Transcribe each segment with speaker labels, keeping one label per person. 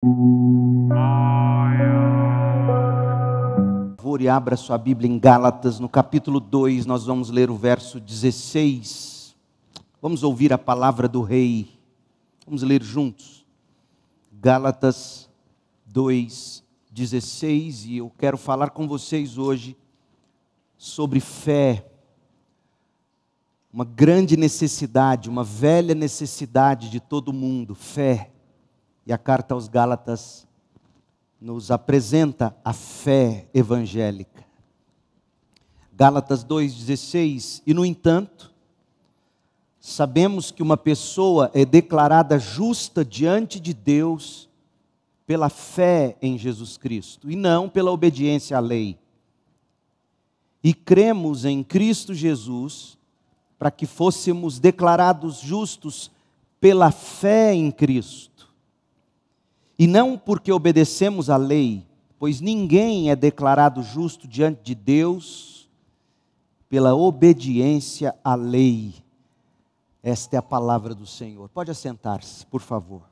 Speaker 1: Por favor, e abra sua Bíblia em Gálatas, no capítulo 2, nós vamos ler o verso 16. Vamos ouvir a palavra do Rei. Vamos ler juntos. Gálatas 2, 16. E eu quero falar com vocês hoje sobre fé. Uma grande necessidade, uma velha necessidade de todo mundo, fé. E a carta aos Gálatas nos apresenta a fé evangélica. Gálatas 2,16. E no entanto, sabemos que uma pessoa é declarada justa diante de Deus pela fé em Jesus Cristo, e não pela obediência à lei. E cremos em Cristo Jesus para que fôssemos declarados justos pela fé em Cristo. E não porque obedecemos à lei, pois ninguém é declarado justo diante de Deus pela obediência à lei. Esta é a palavra do Senhor. Pode assentar-se, por favor.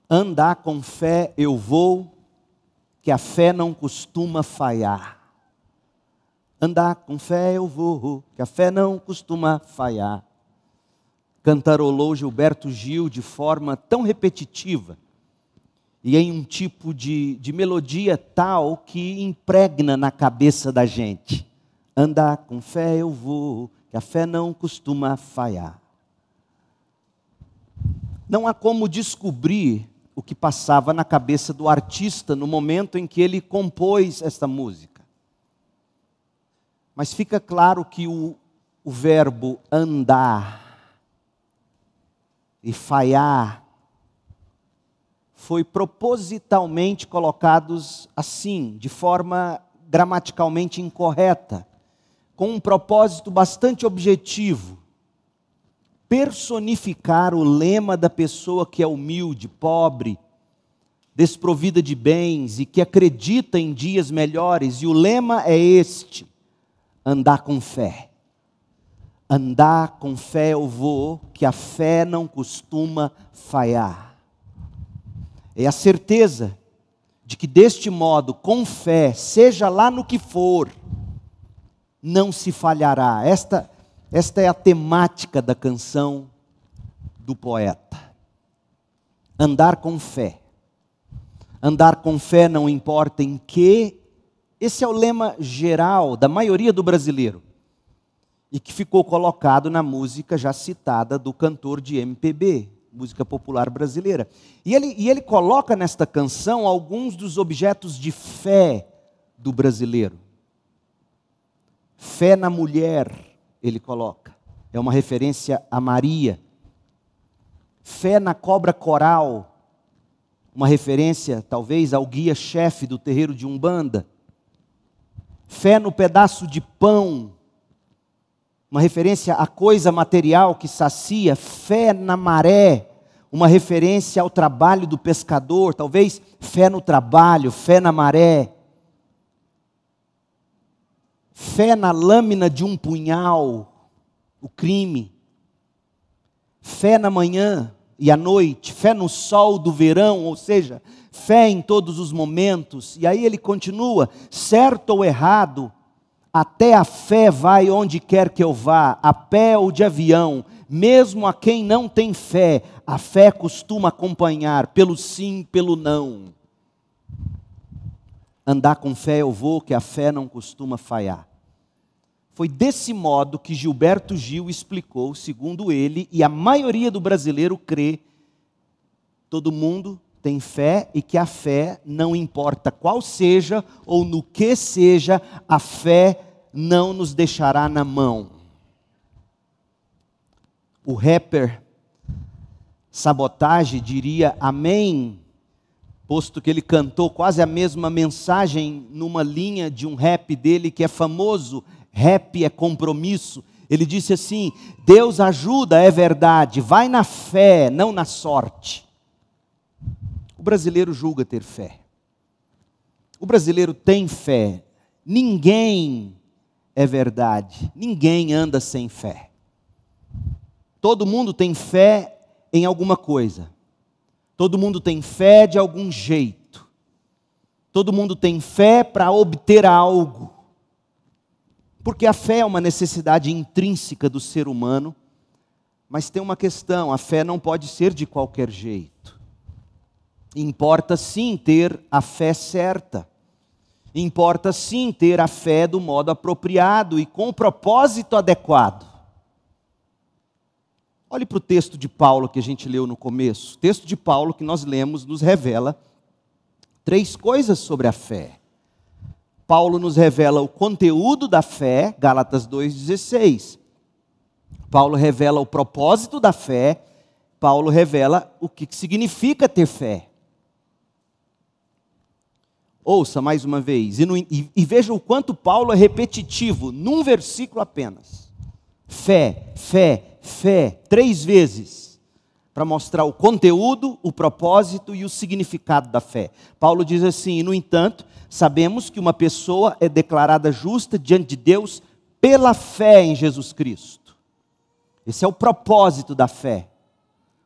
Speaker 1: Andar com fé eu vou, que a fé não costuma falhar. Andar com fé eu vou, que a fé não costuma falhar. Cantarolou Gilberto Gil de forma tão repetitiva e em um tipo de melodia tal que impregna na cabeça da gente. Andar com fé eu vou, que a fé não costuma falhar. Não há como descobrir o que passava na cabeça do artista no momento em que ele compôs esta música. Mas fica claro que o verbo andar e falhar foi propositalmente colocados assim, de forma gramaticalmente incorreta, com um propósito bastante objetivo: personificar o lema da pessoa que é humilde, pobre, desprovida de bens e que acredita em dias melhores. E o lema é este: andar com fé. Andar com fé eu vou, que a fé não costuma falhar. É a certeza de que deste modo, com fé, seja lá no que for, não se falhará. Esta é a temática da canção do poeta. Andar com fé. Andar com fé não importa em que. Esse é o lema geral da maioria do brasileiro. E que ficou colocado na música já citada do cantor de MPB, música popular brasileira. E ele coloca nesta canção alguns dos objetos de fé do brasileiro. Fé na mulher, ele coloca. É uma referência a Maria. Fé na cobra coral, uma referência talvez ao guia-chefe do terreiro de Umbanda. Fé no pedaço de pão, uma referência à coisa material que sacia. Fé na maré, uma referência ao trabalho do pescador, talvez fé no trabalho, fé na maré. Fé na lâmina de um punhal, o crime. Fé na manhã e à noite, fé no sol do verão, ou seja, fé em todos os momentos. E aí ele continua: certo ou errado, até a fé vai onde quer que eu vá, a pé ou de avião, mesmo a quem não tem fé, a fé costuma acompanhar, pelo sim, pelo não. Andar com fé eu vou, que a fé não costuma falhar. Foi desse modo que Gilberto Gil explicou, segundo ele, e a maioria do brasileiro crê, todo mundo tem fé e que a fé, não importa qual seja ou no que seja, a fé não nos deixará na mão. O rapper Sabotage diria amém, posto que ele cantou quase a mesma mensagem numa linha de um rap dele que é famoso: rap é compromisso. Ele disse assim: Deus ajuda, é verdade, vai na fé, não na sorte. O brasileiro julga ter fé. O brasileiro tem fé. Ninguém é verdade. Ninguém anda sem fé. Todo mundo tem fé em alguma coisa. Todo mundo tem fé de algum jeito. Todo mundo tem fé para obter algo. Porque a fé é uma necessidade intrínseca do ser humano, mas tem uma questão: a fé não pode ser de qualquer jeito. Importa sim ter a fé certa. Importa sim ter a fé do modo apropriado e com o propósito adequado. Olhe para o texto de Paulo que a gente leu no começo. O texto de Paulo que nós lemos nos revela 3 coisas sobre a fé. Paulo nos revela o conteúdo da fé, Gálatas 2,16. Paulo revela o propósito da fé. Paulo revela o que significa ter fé. Ouça mais uma vez, e veja o quanto Paulo é repetitivo, num versículo apenas. Fé, fé, fé, 3 vezes, para mostrar o conteúdo, o propósito e o significado da fé. Paulo diz assim: no entanto, sabemos que uma pessoa é declarada justa diante de Deus pela fé em Jesus Cristo. Esse é o propósito da fé,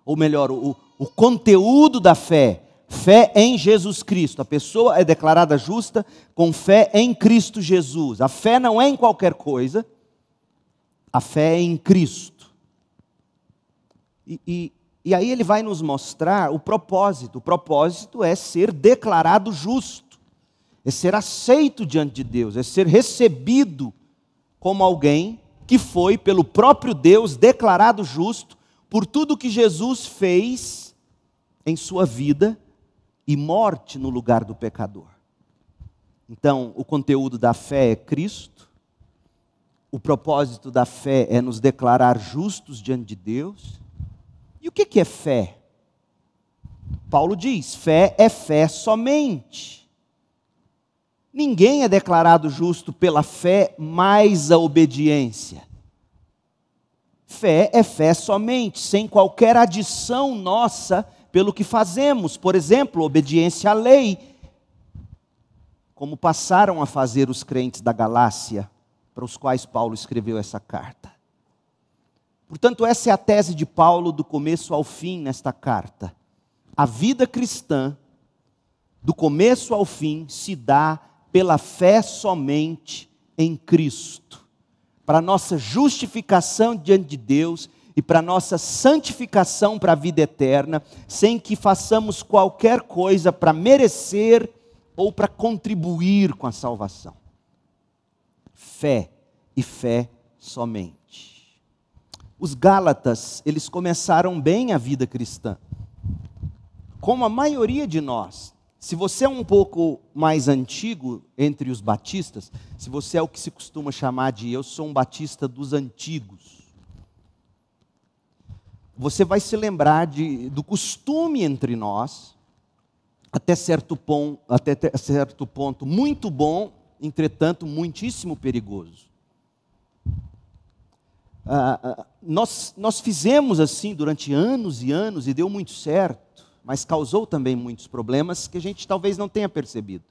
Speaker 1: ou melhor, o conteúdo da fé. Fé em Jesus Cristo. A pessoa é declarada justa com fé em Cristo Jesus. A fé não é em qualquer coisa. A fé é em Cristo. E aí ele vai nos mostrar o propósito. O propósito é ser declarado justo. É ser aceito diante de Deus. É ser recebido como alguém que foi pelo próprio Deus declarado justo por tudo que Jesus fez em sua vida e morte no lugar do pecador. Então, o conteúdo da fé é Cristo. O propósito da fé é nos declarar justos diante de Deus. E o que é fé? Paulo diz: fé é fé somente. Ninguém é declarado justo pela fé mais a obediência. Fé é fé somente, sem qualquer adição nossa pelo que fazemos. Por exemplo, obediência à lei, como passaram a fazer os crentes da Galácia, para os quais Paulo escreveu essa carta. Portanto, essa é a tese de Paulo do começo ao fim nesta carta. A vida cristã, do começo ao fim, se dá pela fé somente em Cristo, para a nossa justificação diante de Deus e para a nossa santificação para a vida eterna, sem que façamos qualquer coisa para merecer ou para contribuir com a salvação. Fé e fé somente. Os Gálatas, eles começaram bem a vida cristã, como a maioria de nós. Se você é um pouco mais antigo entre os batistas, se você é o que se costuma chamar de eu sou um batista dos antigos, você vai se lembrar do costume entre nós, até certo ponto muito bom, entretanto muitíssimo perigoso. Nós fizemos assim durante anos e anos e deu muito certo, mas causou também muitos problemas que a gente talvez não tenha percebido.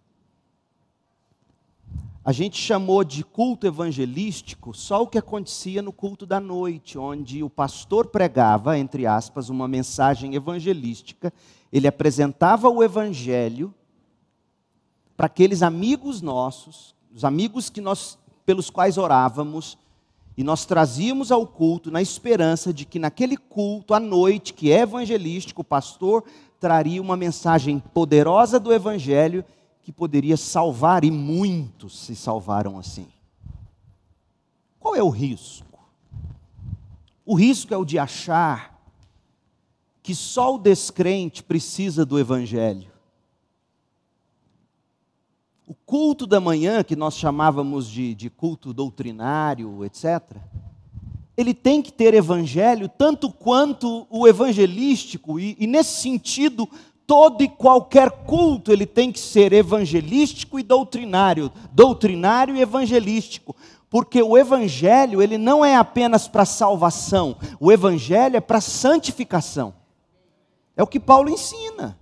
Speaker 1: A gente chamou de culto evangelístico só o que acontecia no culto da noite, onde o pastor pregava, entre aspas, uma mensagem evangelística. Ele apresentava o evangelho para aqueles amigos nossos, os amigos pelos quais orávamos, e nós trazíamos ao culto na esperança de que naquele culto, à noite, que é evangelístico, o pastor traria uma mensagem poderosa do evangelho que poderia salvar, e muitos se salvaram assim. Qual é o risco? O risco é o de achar que só o descrente precisa do evangelho. O culto da manhã, que nós chamávamos de culto doutrinário, etc., ele tem que ter evangelho tanto quanto o evangelístico, e nesse sentido, todo e qualquer culto ele tem que ser evangelístico e doutrinário e evangelístico, porque o evangelho ele não é apenas para salvação, o evangelho é para santificação. É o que Paulo ensina.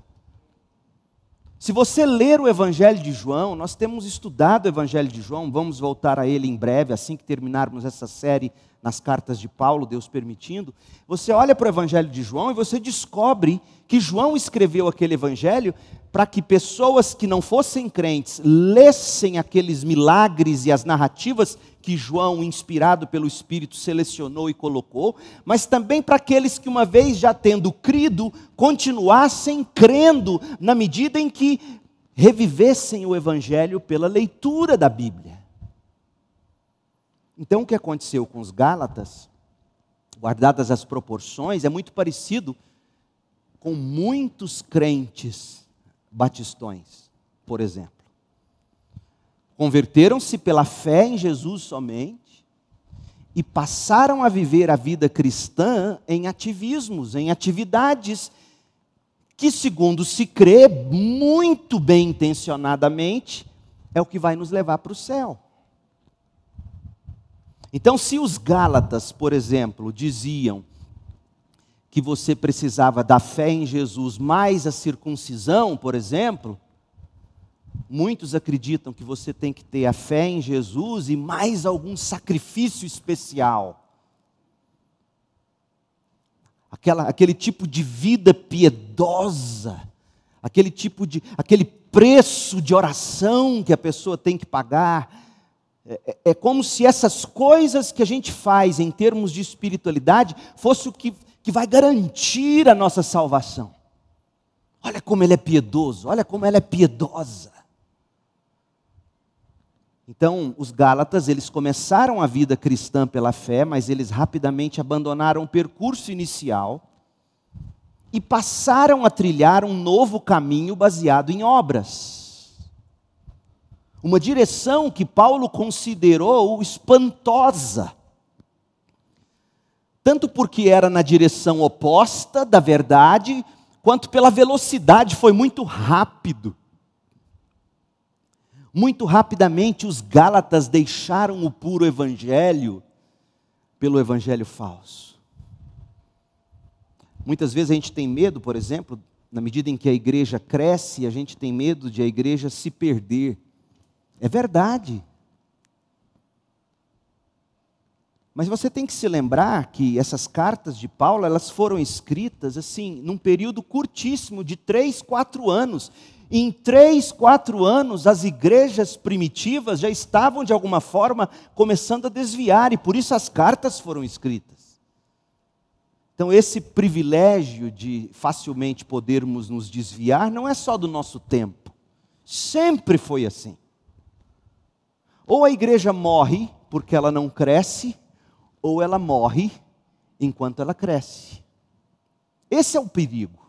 Speaker 1: Se você ler o Evangelho de João, nós temos estudado o Evangelho de João, vamos voltar a ele em breve, assim que terminarmos essa série nas cartas de Paulo, Deus permitindo, você olha para o Evangelho de João e você descobre que João escreveu aquele Evangelho para que pessoas que não fossem crentes lessem aqueles milagres e as narrativas que João, inspirado pelo Espírito, selecionou e colocou, mas também para aqueles que, uma vez já tendo crido, continuassem crendo na medida em que revivessem o Evangelho pela leitura da Bíblia. Então, o que aconteceu com os Gálatas, guardadas as proporções, é muito parecido com muitos crentes batistões, por exemplo. Converteram-se pela fé em Jesus somente e passaram a viver a vida cristã em ativismos, em atividades que, segundo se crê, muito bem intencionadamente, é o que vai nos levar para o céu. Então, se os Gálatas, por exemplo, diziam que você precisava da fé em Jesus mais a circuncisão, por exemplo, muitos acreditam que você tem que ter a fé em Jesus e mais algum sacrifício especial. Aquele tipo de vida piedosa, aquele preço de oração que a pessoa tem que pagar. É como se essas coisas que a gente faz em termos de espiritualidade fosse o que vai garantir a nossa salvação. Olha como ele é piedoso, olha como ela é piedosa. Então, os Gálatas, eles começaram a vida cristã pela fé, mas eles rapidamente abandonaram o percurso inicial e passaram a trilhar um novo caminho baseado em obras. Uma direção que Paulo considerou espantosa. Tanto porque era na direção oposta da verdade, quanto pela velocidade, foi muito rápido. Muito rapidamente os Gálatas deixaram o puro evangelho pelo evangelho falso. Muitas vezes a gente tem medo, por exemplo, na medida em que a igreja cresce, a gente tem medo de a igreja se perder. É verdade. Mas você tem que se lembrar que essas cartas de Paulo, elas foram escritas assim, num período curtíssimo de 3, 4 anos. Em 3, 4 anos, as igrejas primitivas já estavam, de alguma forma, começando a desviar, e por isso as cartas foram escritas. Então, esse privilégio de facilmente podermos nos desviar não é só do nosso tempo. Sempre foi assim. Ou a igreja morre porque ela não cresce, ou ela morre enquanto ela cresce. Esse é o perigo.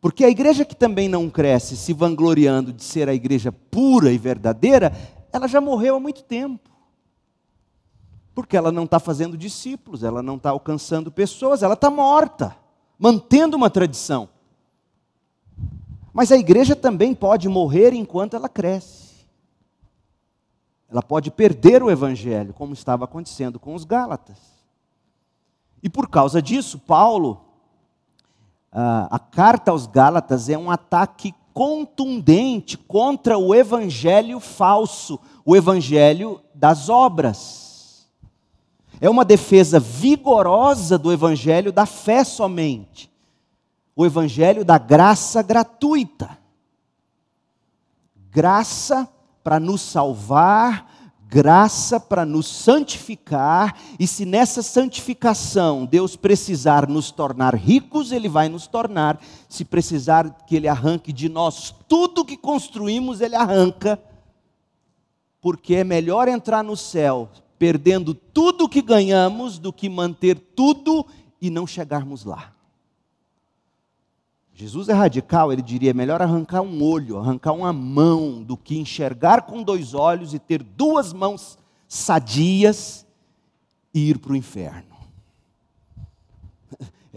Speaker 1: Porque a igreja que também não cresce, se vangloriando de ser a igreja pura e verdadeira, ela já morreu há muito tempo. Porque ela não está fazendo discípulos, ela não está alcançando pessoas, ela está morta, mantendo uma tradição. Mas a igreja também pode morrer enquanto ela cresce. Ela pode perder o evangelho, como estava acontecendo com os Gálatas. E por causa disso, Paulo, a carta aos Gálatas é um ataque contundente contra o evangelho falso, o evangelho das obras. É uma defesa vigorosa do evangelho da fé somente, o evangelho da graça gratuita. Graça para nos salvar, graça para nos santificar, e se nessa santificação Deus precisar nos tornar ricos, Ele vai nos tornar. Se precisar que Ele arranque de nós tudo que construímos, Ele arranca, porque é melhor entrar no céu perdendo tudo que ganhamos, do que manter tudo e não chegarmos lá. Jesus é radical, ele diria, é melhor arrancar um olho, arrancar uma mão, do que enxergar com 2 olhos e ter 2 mãos sadias e ir para o inferno.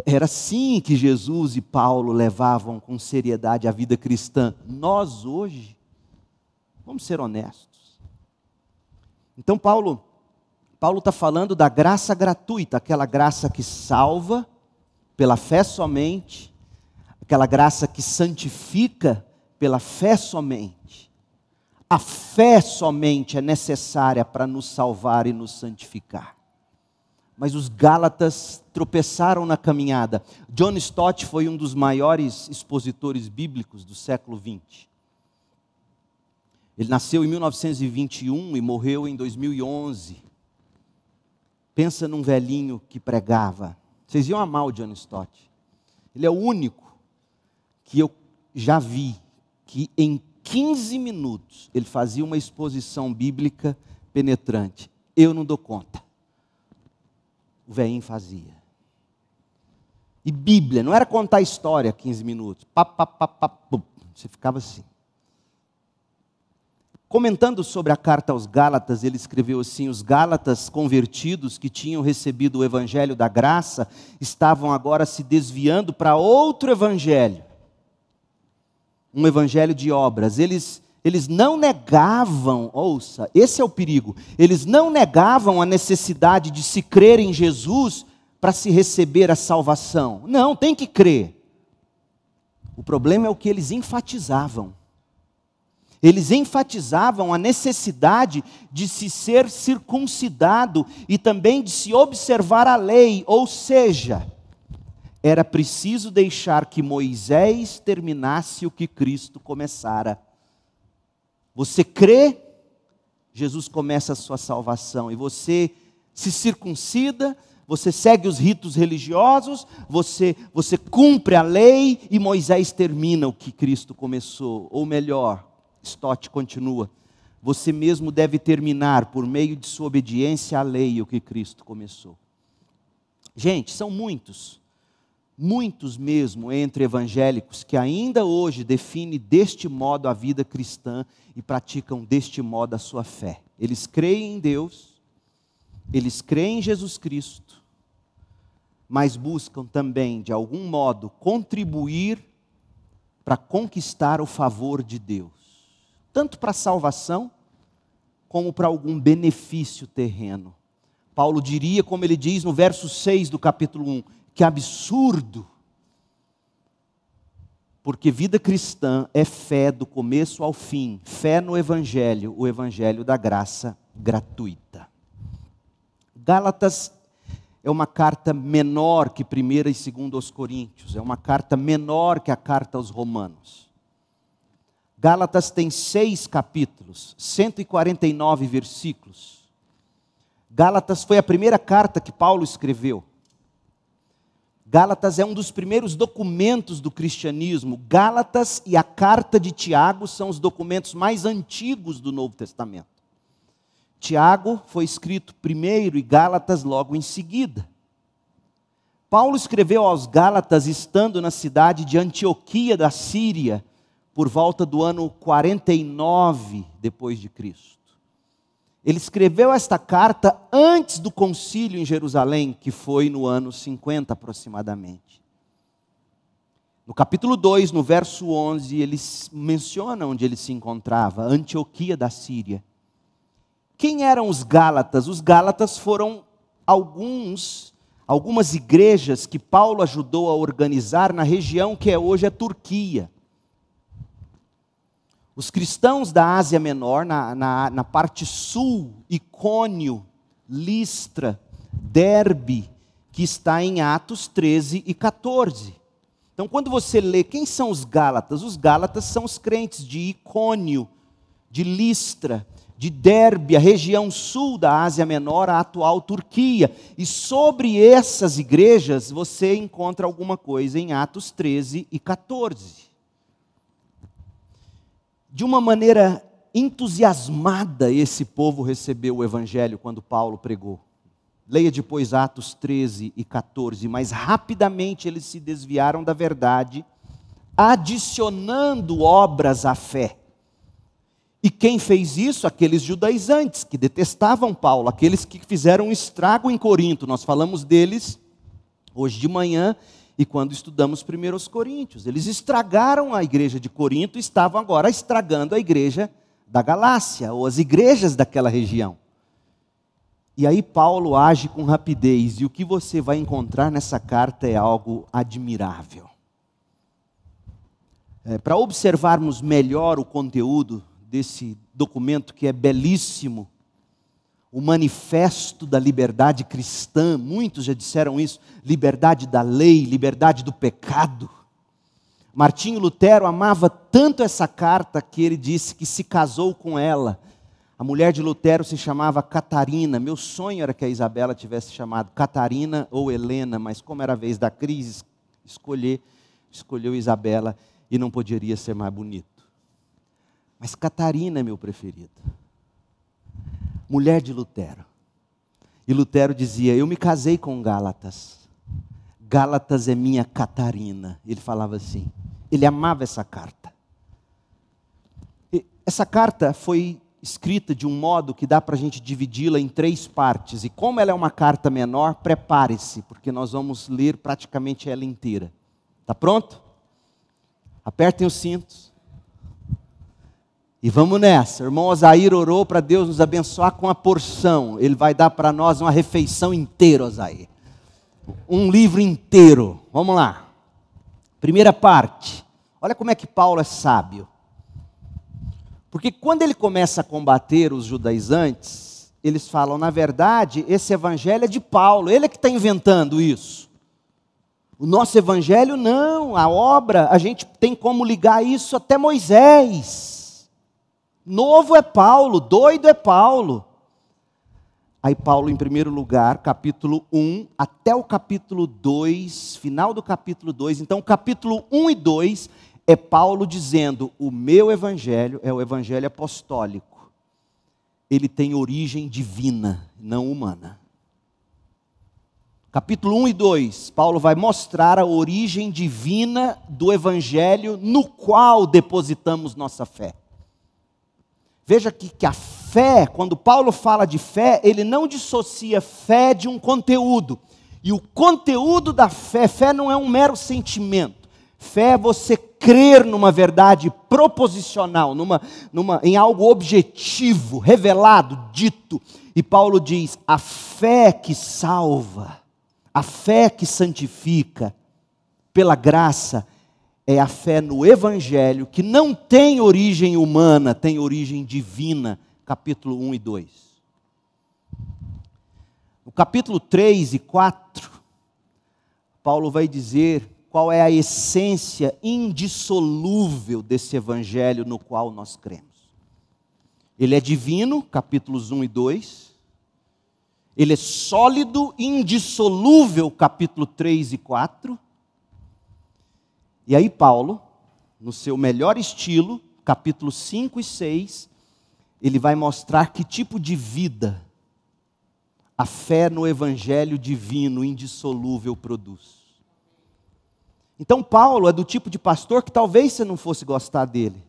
Speaker 1: Era assim que Jesus e Paulo levavam com seriedade a vida cristã. Nós hoje, vamos ser honestos. Então Paulo está falando da graça gratuita, aquela graça que salva pela fé somente, aquela graça que santifica pela fé somente. A fé somente é necessária para nos salvar e nos santificar. mas os Gálatas tropeçaram na caminhada. John Stott foi um dos maiores expositores bíblicos do século XX. Ele nasceu em 1921 e morreu em 2011. Pensa num velhinho que pregava. Vocês iam amar o John Stott. Ele é o único que eu já vi que em 15 minutos ele fazia uma exposição bíblica penetrante. Eu não dou conta. O velhinho fazia. E Bíblia, não era contar história 15 minutos. Você ficava assim. Comentando sobre a carta aos Gálatas, ele escreveu assim: os Gálatas convertidos que tinham recebido o evangelho da graça, estavam agora se desviando para outro evangelho. Um evangelho de obras. Eles não negavam, ouça, esse é o perigo, eles não negavam a necessidade de se crer em Jesus para se receber a salvação. Não, tem que crer. O problema é o que eles enfatizavam. Eles enfatizavam a necessidade de se ser circuncidado e também de se observar a lei, ou seja, era preciso deixar que Moisés terminasse o que Cristo começara. Você crê, Jesus começa a sua salvação, e você se circuncida, você segue os ritos religiosos, você cumpre a lei, e Moisés termina o que Cristo começou. Ou melhor, Stott continua, você mesmo deve terminar por meio de sua obediência à lei o que Cristo começou. Gente, são muitos mesmo entre evangélicos que ainda hoje definem deste modo a vida cristã e praticam deste modo a sua fé. Eles creem em Deus, eles creem em Jesus Cristo, mas buscam também, de algum modo, contribuir para conquistar o favor de Deus. Tanto para a salvação, como para algum benefício terreno. Paulo diria, como ele diz no verso 6 do capítulo 1, que absurdo, porque vida cristã é fé do começo ao fim, fé no Evangelho, o Evangelho da graça gratuita. Gálatas é uma carta menor que 1ª e 2ª aos Coríntios, é uma carta menor que a carta aos Romanos. Gálatas tem 6 capítulos, 149 versículos. Gálatas foi a primeira carta que Paulo escreveu. Gálatas é um dos primeiros documentos do cristianismo. Gálatas e a carta de Tiago são os documentos mais antigos do Novo Testamento. Tiago foi escrito primeiro e Gálatas logo em seguida. Paulo escreveu aos Gálatas estando na cidade de Antioquia da Síria, por volta do ano 49 depois de Cristo. Ele escreveu esta carta antes do concílio em Jerusalém, que foi no ano 50 aproximadamente. No capítulo 2, no verso 11, ele menciona onde ele se encontrava, Antioquia da Síria. Quem eram os Gálatas? Os Gálatas foram algumas igrejas que Paulo ajudou a organizar na região que hoje é Turquia. Os cristãos da Ásia Menor, na parte sul, Icônio, Listra, Derbe, que está em Atos 13 e 14. Então, quando você lê, quem são os Gálatas? Os Gálatas são os crentes de Icônio, de Listra, de Derbe, a região sul da Ásia Menor, a atual Turquia. E sobre essas igrejas, você encontra alguma coisa em Atos 13 e 14. De uma maneira entusiasmada, esse povo recebeu o Evangelho quando Paulo pregou. Leia depois Atos 13 e 14, mas rapidamente eles se desviaram da verdade, adicionando obras à fé. E quem fez isso? Aqueles judaizantes que detestavam Paulo, aqueles que fizeram um estrago em Corinto. Nós falamos deles hoje de manhã, e quando estudamos 1 Coríntios, eles estragaram a igreja de Corinto e estavam agora estragando a igreja da Galácia, ou as igrejas daquela região. E aí Paulo age com rapidez, e o que você vai encontrar nessa carta é algo admirável. Para observarmos melhor o conteúdo desse documento que é belíssimo, o manifesto da liberdade cristã, muitos já disseram isso, liberdade da lei, liberdade do pecado. Martinho Lutero amava tanto essa carta que ele disse que se casou com ela. A mulher de Lutero se chamava Catarina. Meu sonho era que a Isabela tivesse chamado Catarina ou Helena, mas como era a vez da crise, escolheu Isabela e não poderia ser mais bonito. Mas Catarina é meu preferido. Mulher de Lutero. E Lutero dizia, eu me casei com Gálatas. Gálatas é minha Catarina. Ele falava assim. Ele amava essa carta. E essa carta foi escrita de um modo que dá para a gente dividi-la em 3 partes. E como ela é uma carta menor, prepare-se, porque nós vamos ler praticamente ela inteira. Está pronto? Apertem os cintos. E vamos nessa. O irmão Osair orou para Deus nos abençoar com a porção. Ele vai dar para nós uma refeição inteira, Osair. Um livro inteiro. Vamos lá. Primeira parte. Olha como é que Paulo é sábio. Porque quando ele começa a combater os judaizantes, eles falam, na verdade, esse evangelho é de Paulo, ele é que está inventando isso. O nosso evangelho não, a obra, a gente tem como ligar isso até Moisés. Novo é Paulo, doido é Paulo. Aí Paulo, em primeiro lugar, capítulo 1 até o capítulo 2, final do capítulo 2, então capítulo 1 e 2, é Paulo dizendo, o meu evangelho é o evangelho apostólico. Ele tem origem divina, não humana. Capítulo 1 e 2, Paulo vai mostrar a origem divina do evangelho no qual depositamos nossa fé. Veja que a fé, quando Paulo fala de fé, ele não dissocia fé de um conteúdo. E o conteúdo da fé, fé não é um mero sentimento. Fé é você crer numa verdade proposicional, em algo objetivo, revelado, dito. E Paulo diz, a fé que salva, a fé que santifica, pela graça, é a fé no Evangelho, que não tem origem humana, tem origem divina, capítulo 1 e 2. No capítulo 3 e 4, Paulo vai dizer qual é a essência indissolúvel desse Evangelho no qual nós cremos. Ele é divino, capítulos 1 e 2. Ele é sólido, indissolúvel, capítulo 3 e 4. E aí Paulo, no seu melhor estilo, capítulos 5 e 6, ele vai mostrar que tipo de vida a fé no Evangelho divino, indissolúvel, produz. Então Paulo é do tipo de pastor que talvez você não fosse gostar dele.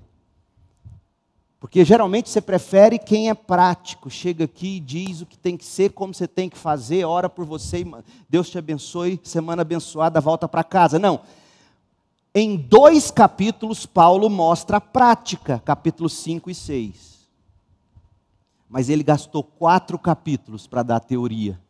Speaker 1: Porque geralmente você prefere quem é prático, chega aqui e diz o que tem que ser, como você tem que fazer, ora por você, Deus te abençoe, semana abençoada, volta para casa. Não. Em 2 capítulos, Paulo mostra a prática, capítulos 5 e 6. Mas ele gastou 4 capítulos para dar a teoria.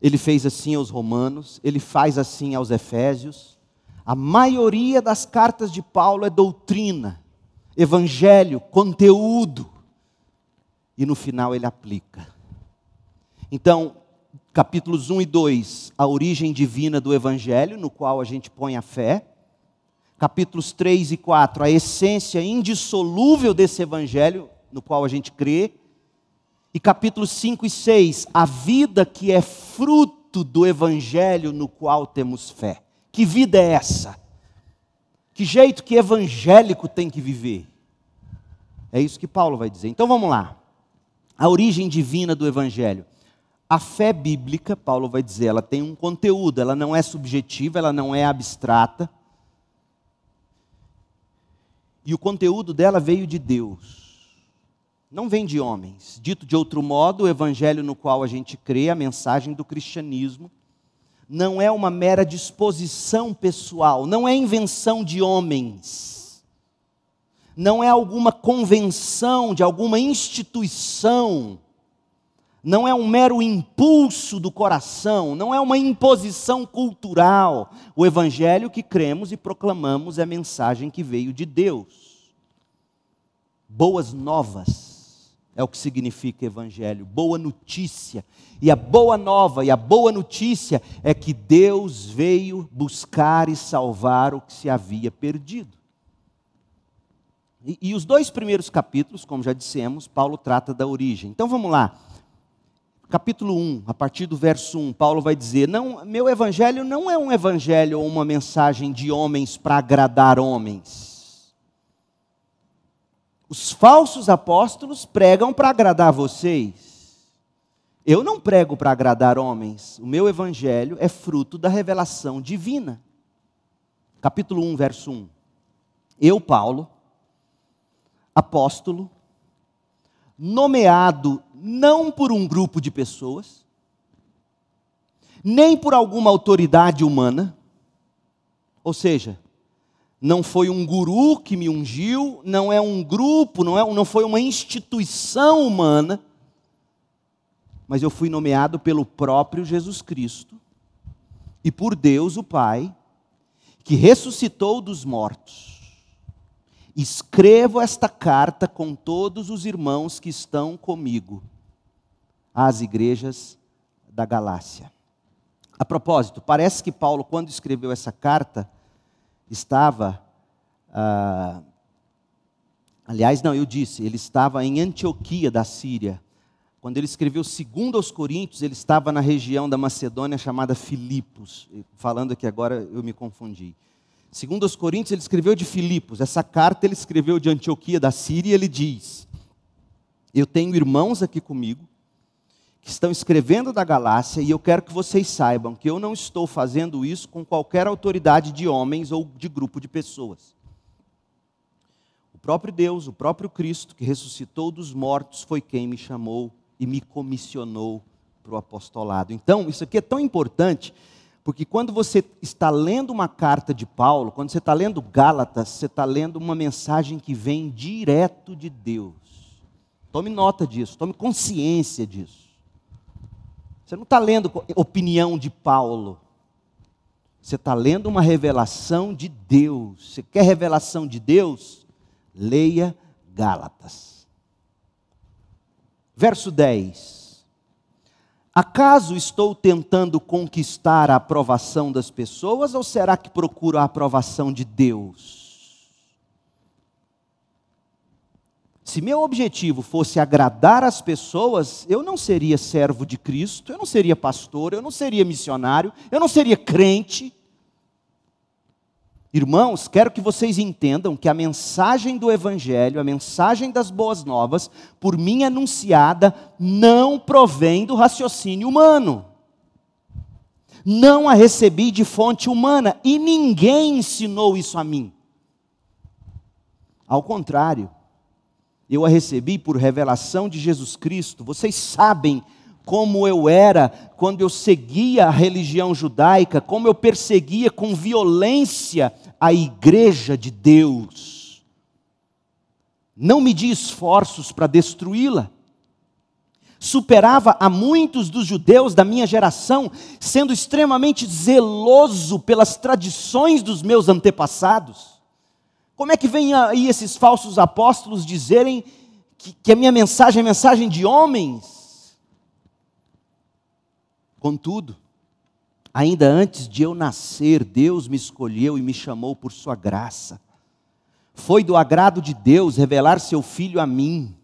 Speaker 1: Ele fez assim aos Romanos, ele faz assim aos Efésios. A maioria das cartas de Paulo é doutrina, evangelho, conteúdo. E no final ele aplica. Então, capítulos 1 e 2, a origem divina do evangelho, no qual a gente põe a fé. Capítulos 3 e 4, a essência indissolúvel desse evangelho, no qual a gente crê. E capítulos 5 e 6, a vida que é fruto do evangelho no qual temos fé. Que vida é essa? Que jeito que evangélico tem que viver? É isso que Paulo vai dizer. Então vamos lá. A origem divina do evangelho. A fé bíblica, Paulo vai dizer, ela tem um conteúdo, ela não é subjetiva, ela não é abstrata. E o conteúdo dela veio de Deus. Não vem de homens. Dito de outro modo, o evangelho no qual a gente crê, a mensagem do cristianismo, não é uma mera disposição pessoal, não é invenção de homens, não é alguma convenção de alguma instituição, não é um mero impulso do coração, não é uma imposição cultural. O evangelho que cremos e proclamamos é a mensagem que veio de Deus. Boas novas. É o que significa evangelho, boa notícia. E a boa nova, e a boa notícia é que Deus veio buscar e salvar o que se havia perdido. E os 2 primeiros capítulos, como já dissemos, Paulo trata da origem. Então vamos lá. Capítulo 1, a partir do verso 1, Paulo vai dizer: não, meu evangelho não é um evangelho ou uma mensagem de homens para agradar homens. Os falsos apóstolos pregam para agradar vocês. Eu não prego para agradar homens. O meu evangelho é fruto da revelação divina. Capítulo 1, verso 1. Eu, Paulo, apóstolo, nomeado não por um grupo de pessoas, nem por alguma autoridade humana, ou seja, não foi um guru que me ungiu, não é um grupo, não foi uma instituição humana, mas eu fui nomeado pelo próprio Jesus Cristo e por Deus o Pai, que ressuscitou dos mortos. Escrevo esta carta com todos os irmãos que estão comigo, às igrejas da Galácia. A propósito, parece que Paulo, quando escreveu essa carta, estava, ele estava em Antioquia da Síria. Quando ele escreveu 2 aos Coríntios, ele estava na região da Macedônia chamada Filipos. Falando aqui agora, eu me confundi. 2 aos Coríntios, ele escreveu de Filipos. Essa carta ele escreveu de Antioquia da Síria, e ele diz: eu tenho irmãos aqui comigo, que estão escrevendo da Galácia, e eu quero que vocês saibam que eu não estou fazendo isso com qualquer autoridade de homens ou de grupo de pessoas. O próprio Deus, o próprio Cristo, que ressuscitou dos mortos, foi quem me chamou e me comissionou para o apostolado. Então, isso aqui é tão importante, porque quando você está lendo uma carta de Paulo, quando você está lendo Gálatas, você está lendo uma mensagem que vem direto de Deus. Tome nota disso, tome consciência disso. Você não está lendo opinião de Paulo. Você está lendo uma revelação de Deus. Você quer revelação de Deus? Leia Gálatas. Verso 10. Acaso estou tentando conquistar a aprovação das pessoas, ou será que procuro a aprovação de Deus? Se meu objetivo fosse agradar as pessoas, eu não seria servo de Cristo, eu não seria pastor, eu não seria missionário, eu não seria crente. Irmãos, quero que vocês entendam que a mensagem do Evangelho, a mensagem das boas novas, por mim anunciada, não provém do raciocínio humano. Não a recebi de fonte humana, e ninguém ensinou isso a mim. Ao contrário, eu a recebi por revelação de Jesus Cristo. Vocês sabem como eu era quando eu seguia a religião judaica, como eu perseguia com violência a igreja de Deus. Não medi esforços para destruí-la. Superava a muitos dos judeus da minha geração, sendo extremamente zeloso pelas tradições dos meus antepassados. Como é que vem aí esses falsos apóstolos dizerem que a minha mensagem é mensagem de homens? Contudo, ainda antes de eu nascer, Deus me escolheu e me chamou por sua graça. Foi do agrado de Deus revelar seu Filho a mim,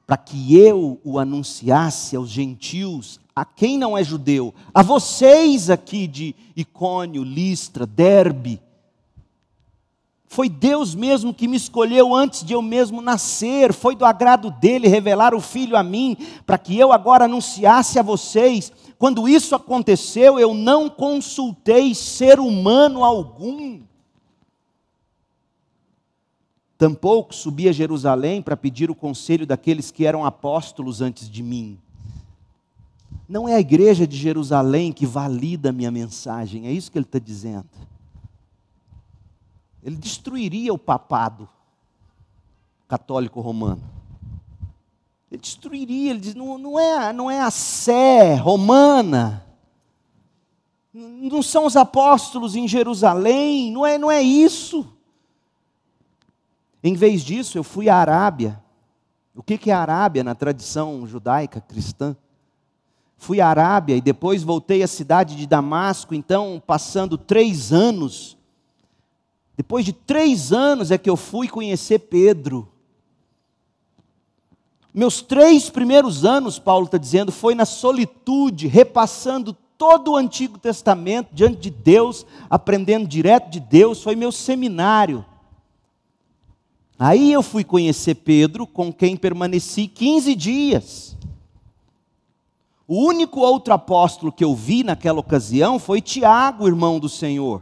Speaker 1: para que eu o anunciasse aos gentios, a quem não é judeu, a vocês aqui de Icônio, Listra, Derbe. Foi Deus mesmo que me escolheu antes de eu mesmo nascer. Foi do agrado dele revelar o Filho a mim, para que eu agora anunciasse a vocês. Quando isso aconteceu, eu não consultei ser humano algum. Tampouco subi a Jerusalém para pedir o conselho daqueles que eram apóstolos antes de mim. Não é a igreja de Jerusalém que valida a minha mensagem, é isso que ele está dizendo. Ele destruiria o papado católico romano. Ele destruiria, ele diz, não é a sé romana, não são os apóstolos em Jerusalém, não é isso. Em vez disso, eu fui à Arábia, O que é a Arábia na tradição judaica cristã? Fui à Arábia e depois voltei à cidade de Damasco, então passando 3 anos. Depois de 3 anos é que eu fui conhecer Pedro. Meus 3 primeiros anos, Paulo está dizendo, foi na solitude, repassando todo o Antigo Testamento diante de Deus, aprendendo direto de Deus, foi meu seminário. Aí eu fui conhecer Pedro, com quem permaneci 15 dias. O único outro apóstolo que eu vi naquela ocasião foi Tiago, irmão do Senhor.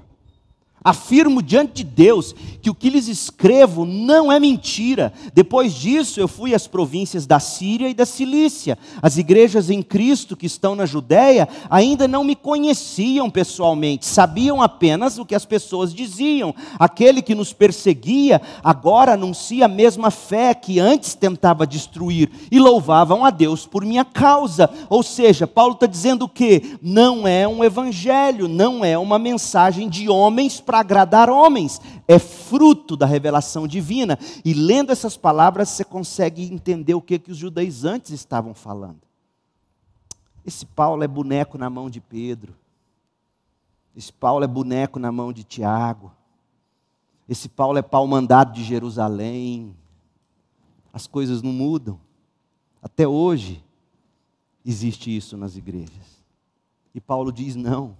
Speaker 1: Afirmo diante de Deus que o que lhes escrevo não é mentira. Depois disso eu fui às províncias da Síria e da Cilícia. As igrejas em Cristo que estão na Judéia ainda não me conheciam pessoalmente, sabiam apenas o que as pessoas diziam. Aquele que nos perseguia agora anuncia a mesma fé que antes tentava destruir e louvavam a Deus por minha causa. Ou seja, Paulo está dizendo que não é um evangelho, não é uma mensagem de homens para agradar homens, é fruto da revelação divina. E lendo essas palavras você consegue entender o que os judaizantes estavam falando. Esse Paulo é boneco na mão de Pedro, esse Paulo é boneco na mão de Tiago, esse Paulo é pau-mandado de Jerusalém. As coisas não mudam, até hoje existe isso nas igrejas. E Paulo diz: não,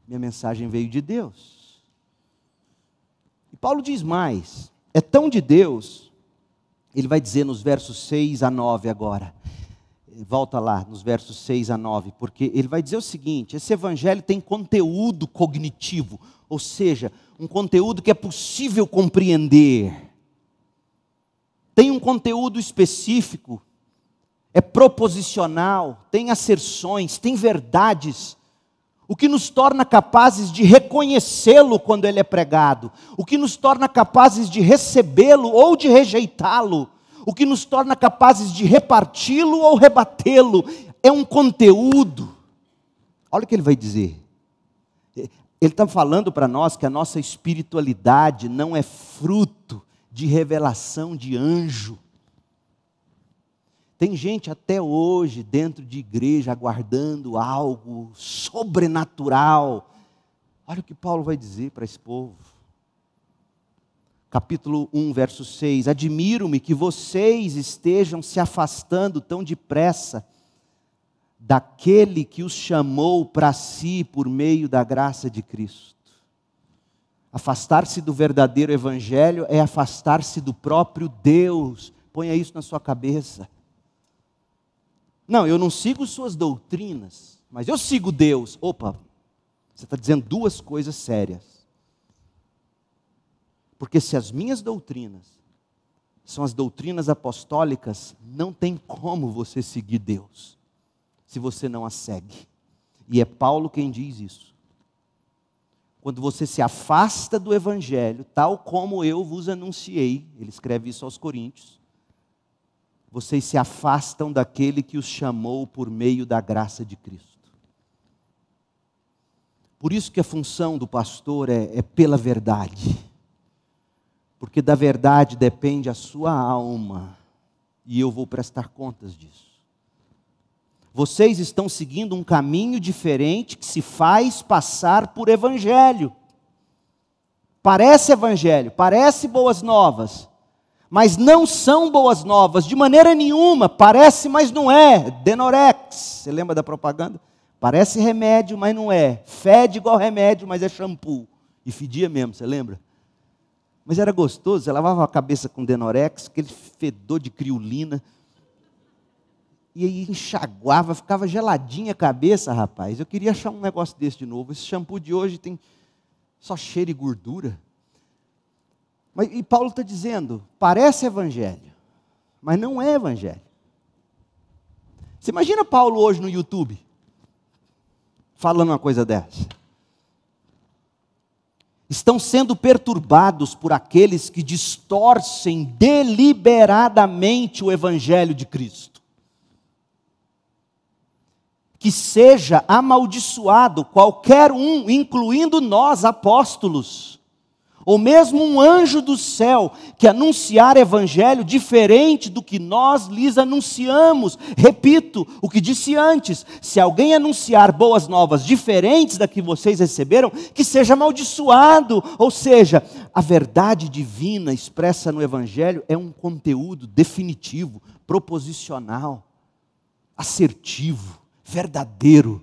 Speaker 1: minha mensagem veio de Deus. E Paulo diz mais, é tão de Deus, ele vai dizer nos versos 6 a 9 agora, volta lá nos versos 6 a 9, porque ele vai dizer o seguinte: esse evangelho tem conteúdo cognitivo, ou seja, um conteúdo que é possível compreender, tem um conteúdo específico, é proposicional, tem asserções, tem verdades, o que nos torna capazes de reconhecê-lo quando ele é pregado, o que nos torna capazes de recebê-lo ou de rejeitá-lo, o que nos torna capazes de reparti-lo ou rebatê-lo, é um conteúdo. Olha o que ele vai dizer. Ele está falando para nós que a nossa espiritualidade não é fruto de revelação de anjo. Tem gente até hoje dentro de igreja aguardando algo sobrenatural. Olha o que Paulo vai dizer para esse povo. Capítulo 1, verso 6. Admiro-me que vocês estejam se afastando tão depressa daquele que os chamou para si por meio da graça de Cristo. Afastar-se do verdadeiro evangelho é afastar-se do próprio Deus. Ponha isso na sua cabeça. Não, eu não sigo suas doutrinas, mas eu sigo Deus. Opa, você está dizendo 2 coisas sérias. Porque se as minhas doutrinas são as doutrinas apostólicas, não tem como você seguir Deus, se você não as segue. E é Paulo quem diz isso. Quando você se afasta do evangelho, tal como eu vos anunciei, ele escreve isso aos Coríntios, vocês se afastam daquele que os chamou por meio da graça de Cristo. Por isso que a função do pastor é pela verdade. Porque da verdade depende a sua alma. E eu vou prestar contas disso. Vocês estão seguindo um caminho diferente que se faz passar por evangelho. Parece evangelho, parece boas novas. Mas não são boas novas, de maneira nenhuma, parece, mas não é. Denorex, você lembra da propaganda? Parece remédio, mas não é. Fede igual remédio, mas é shampoo. E fedia mesmo, você lembra? Mas era gostoso, você lavava a cabeça com Denorex, aquele fedor de criolina. E aí enxaguava, ficava geladinha a cabeça, rapaz. Eu queria achar um negócio desse de novo. Esse shampoo de hoje tem só cheiro e gordura. E Paulo está dizendo, parece evangelho, mas não é evangelho. Você imagina Paulo hoje no YouTube, falando uma coisa dessa. Estão sendo perturbados por aqueles que distorcem deliberadamente o evangelho de Cristo. Que seja amaldiçoado qualquer um, incluindo nós apóstolos, ou mesmo um anjo do céu, que anunciar evangelho diferente do que nós lhes anunciamos. Repito o que disse antes: se alguém anunciar boas novas diferentes da que vocês receberam, que seja amaldiçoado. Ou seja, a verdade divina expressa no evangelho é um conteúdo definitivo, proposicional, assertivo, verdadeiro.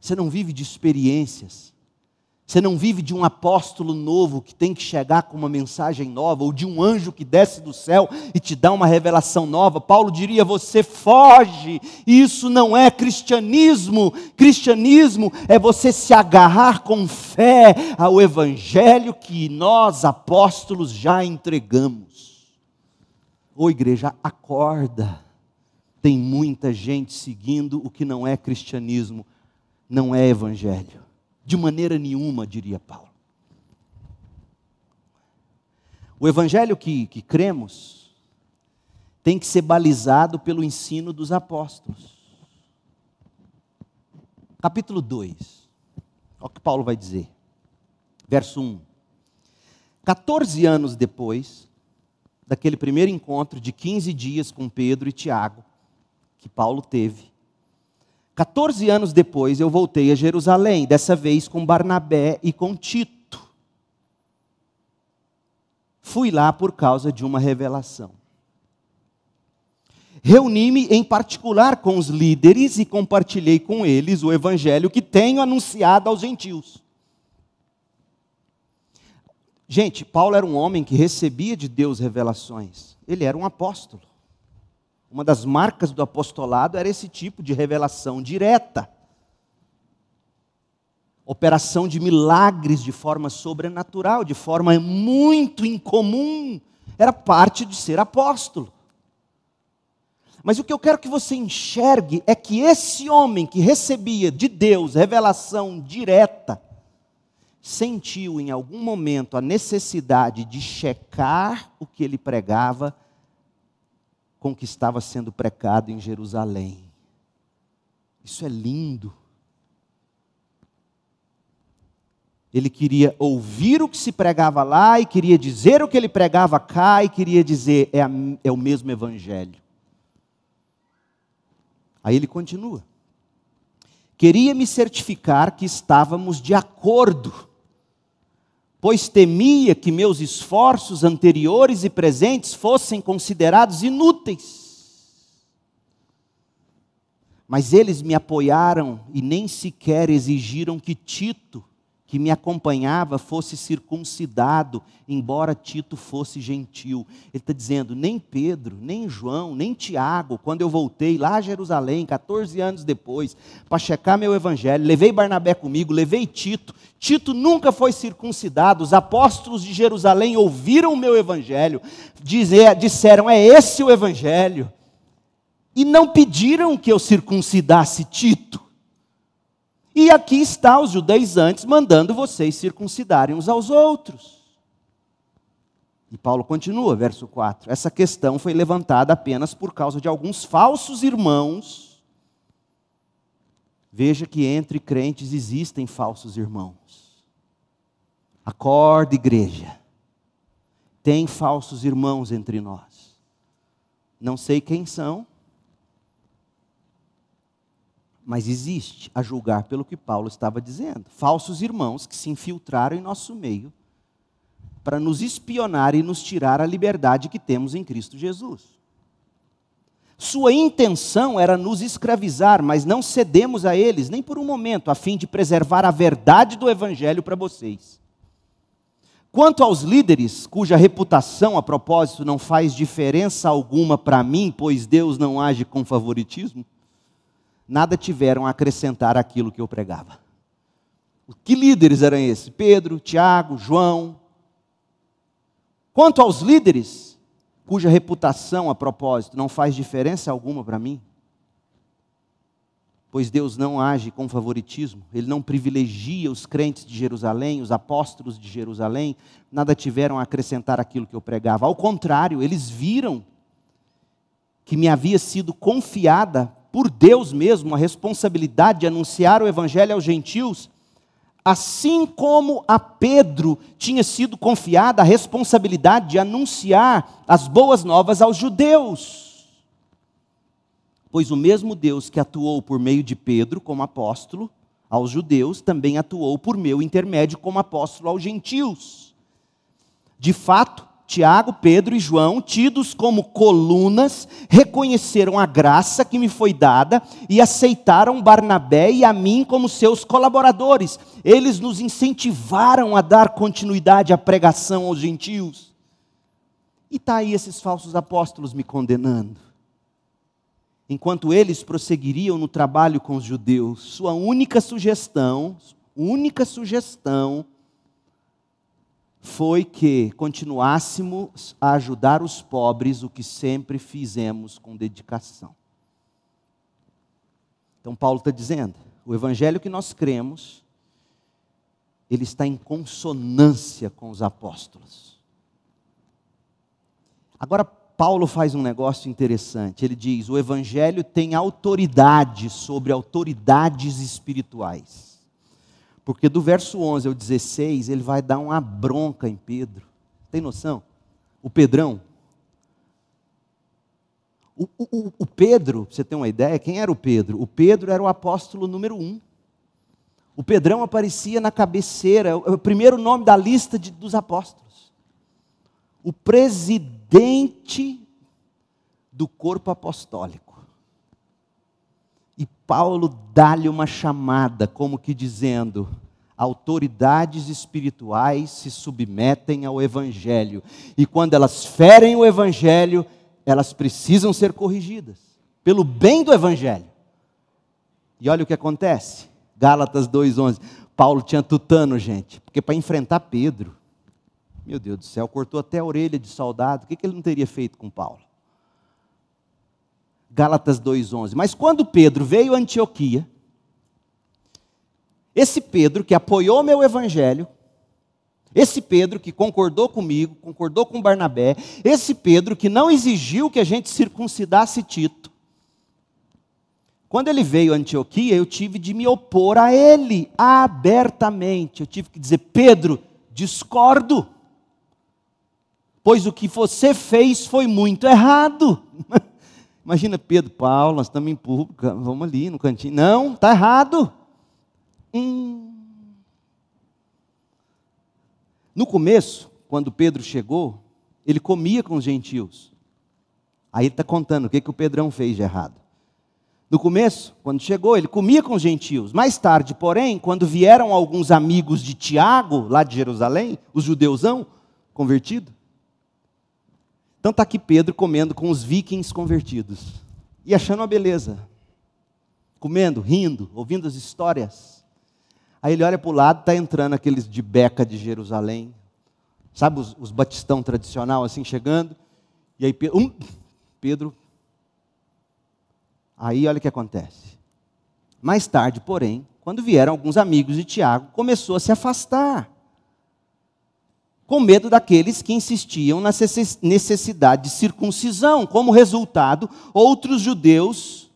Speaker 1: Você não vive de experiências. Você não vive de um apóstolo novo que tem que chegar com uma mensagem nova, ou de um anjo que desce do céu e te dá uma revelação nova. Paulo diria: você foge, isso não é cristianismo. Cristianismo é você se agarrar com fé ao evangelho que nós, apóstolos, já entregamos. Ô igreja, acorda. Tem muita gente seguindo o que não é cristianismo, não é evangelho. De maneira nenhuma, diria Paulo. O evangelho que cremos tem que ser balizado pelo ensino dos apóstolos. Capítulo 2. Olha o que Paulo vai dizer. Verso 1. 14 anos depois daquele primeiro encontro de 15 dias com Pedro e Tiago, que Paulo teve, 14 anos depois eu voltei a Jerusalém, dessa vez com Barnabé e com Tito. Fui lá por causa de uma revelação. Reuni-me em particular com os líderes e compartilhei com eles o evangelho que tenho anunciado aos gentios. Gente, Paulo era um homem que recebia de Deus revelações. Ele era um apóstolo. Uma das marcas do apostolado era esse tipo de revelação direta. Operação de milagres de forma sobrenatural, de forma muito incomum. Era parte de ser apóstolo. Mas o que eu quero que você enxergue é que esse homem que recebia de Deus revelação direta, sentiu em algum momento a necessidade de checar o que ele pregava com o que estava sendo pregado em Jerusalém. Isso é lindo. Ele queria ouvir o que se pregava lá, e queria dizer o que ele pregava cá, e queria dizer, é o mesmo evangelho. Aí ele continua. Queria me certificar que estávamos de acordo, pois temia que meus esforços anteriores e presentes fossem considerados inúteis. Mas eles me apoiaram e nem sequer exigiram que Tito, que me acompanhava, fosse circuncidado, embora Tito fosse gentil. Ele está dizendo, nem Pedro, nem João, nem Tiago, quando eu voltei lá a Jerusalém, 14 anos depois, para checar meu evangelho, levei Barnabé comigo, levei Tito. Tito nunca foi circuncidado. Os apóstolos de Jerusalém ouviram o meu evangelho, disseram, é esse o evangelho, e não pediram que eu circuncidasse Tito. E aqui está os judaizantes mandando vocês circuncidarem uns aos outros. E Paulo continua, verso 4. Essa questão foi levantada apenas por causa de alguns falsos irmãos. Veja que entre crentes existem falsos irmãos. Acorde, igreja. Tem falsos irmãos entre nós. Não sei quem são, mas existe, a julgar pelo que Paulo estava dizendo. Falsos irmãos que se infiltraram em nosso meio para nos espionar e nos tirar a liberdade que temos em Cristo Jesus. Sua intenção era nos escravizar, mas não cedemos a eles, nem por um momento, a fim de preservar a verdade do Evangelho para vocês. Quanto aos líderes, cuja reputação, a propósito, não faz diferença alguma para mim, pois Deus não age com favoritismo, nada tiveram a acrescentar àquilo que eu pregava. Que líderes eram esses? Pedro, Tiago, João. Quanto aos líderes, cuja reputação, a propósito, não faz diferença alguma para mim, pois Deus não age com favoritismo, Ele não privilegia os crentes de Jerusalém, os apóstolos de Jerusalém, nada tiveram a acrescentar àquilo que eu pregava. Ao contrário, eles viram que me havia sido confiada por Deus mesmo a responsabilidade de anunciar o evangelho aos gentios, assim como a Pedro tinha sido confiada a responsabilidade de anunciar as boas novas aos judeus. Pois o mesmo Deus que atuou por meio de Pedro como apóstolo aos judeus, também atuou por meu intermédio como apóstolo aos gentios. De fato, Tiago, Pedro e João, tidos como colunas, reconheceram a graça que me foi dada e aceitaram Barnabé e a mim como seus colaboradores. Eles nos incentivaram a dar continuidade à pregação aos gentios. E está aí esses falsos apóstolos me condenando. Enquanto eles prosseguiriam no trabalho com os judeus, sua única sugestão foi que continuássemos a ajudar os pobres, o que sempre fizemos com dedicação. Então Paulo está dizendo, o evangelho que nós cremos, ele está em consonância com os apóstolos. Agora Paulo faz um negócio interessante, ele diz, o evangelho tem autoridade sobre autoridades espirituais. Porque do verso 11 ao 16, ele vai dar uma bronca em Pedro. Tem noção? O Pedrão. O Pedro, para você ter uma ideia, quem era o Pedro? O Pedro era o apóstolo número 1. O Pedrão aparecia na cabeceira, o primeiro nome da lista dos apóstolos. O presidente do corpo apostólico. E Paulo dá-lhe uma chamada, como que dizendo, autoridades espirituais se submetem ao Evangelho. E quando elas ferem o Evangelho, elas precisam ser corrigidas, pelo bem do Evangelho. E olha o que acontece, Gálatas 2,11. Paulo tinha tutano, gente, porque para enfrentar Pedro, meu Deus do céu, cortou até a orelha de soldado, o que ele não teria feito com Paulo? Gálatas 2,11. Mas quando Pedro veio a Antioquia, esse Pedro que apoiou meu evangelho, esse Pedro que concordou comigo, concordou com Barnabé, esse Pedro que não exigiu que a gente circuncidasse Tito, quando ele veio a Antioquia, eu tive de me opor a ele abertamente. Eu tive que dizer, Pedro, discordo, pois o que você fez foi muito errado. Imagina Pedro, Paulo, nós estamos em público, vamos ali no cantinho. Não, está errado. No começo, quando Pedro chegou, ele comia com os gentios. Aí ele está contando o que o Pedrão fez de errado. No começo, quando chegou, ele comia com os gentios. Mais tarde, porém, quando vieram alguns amigos de Tiago, lá de Jerusalém, os judeusão, convertidos, então está aqui Pedro comendo com os vikings convertidos. E achando uma beleza. Comendo, rindo, ouvindo as histórias. Aí ele olha para o lado, está entrando aqueles de Beca de Jerusalém. Sabe os batistão tradicional assim chegando? E aí Pedro. Aí olha o que acontece. Mais tarde, porém, quando vieram alguns amigos de Tiago, começou a se afastar. Com medo daqueles que insistiam na necessidade de circuncisão. Como resultado, outros judeus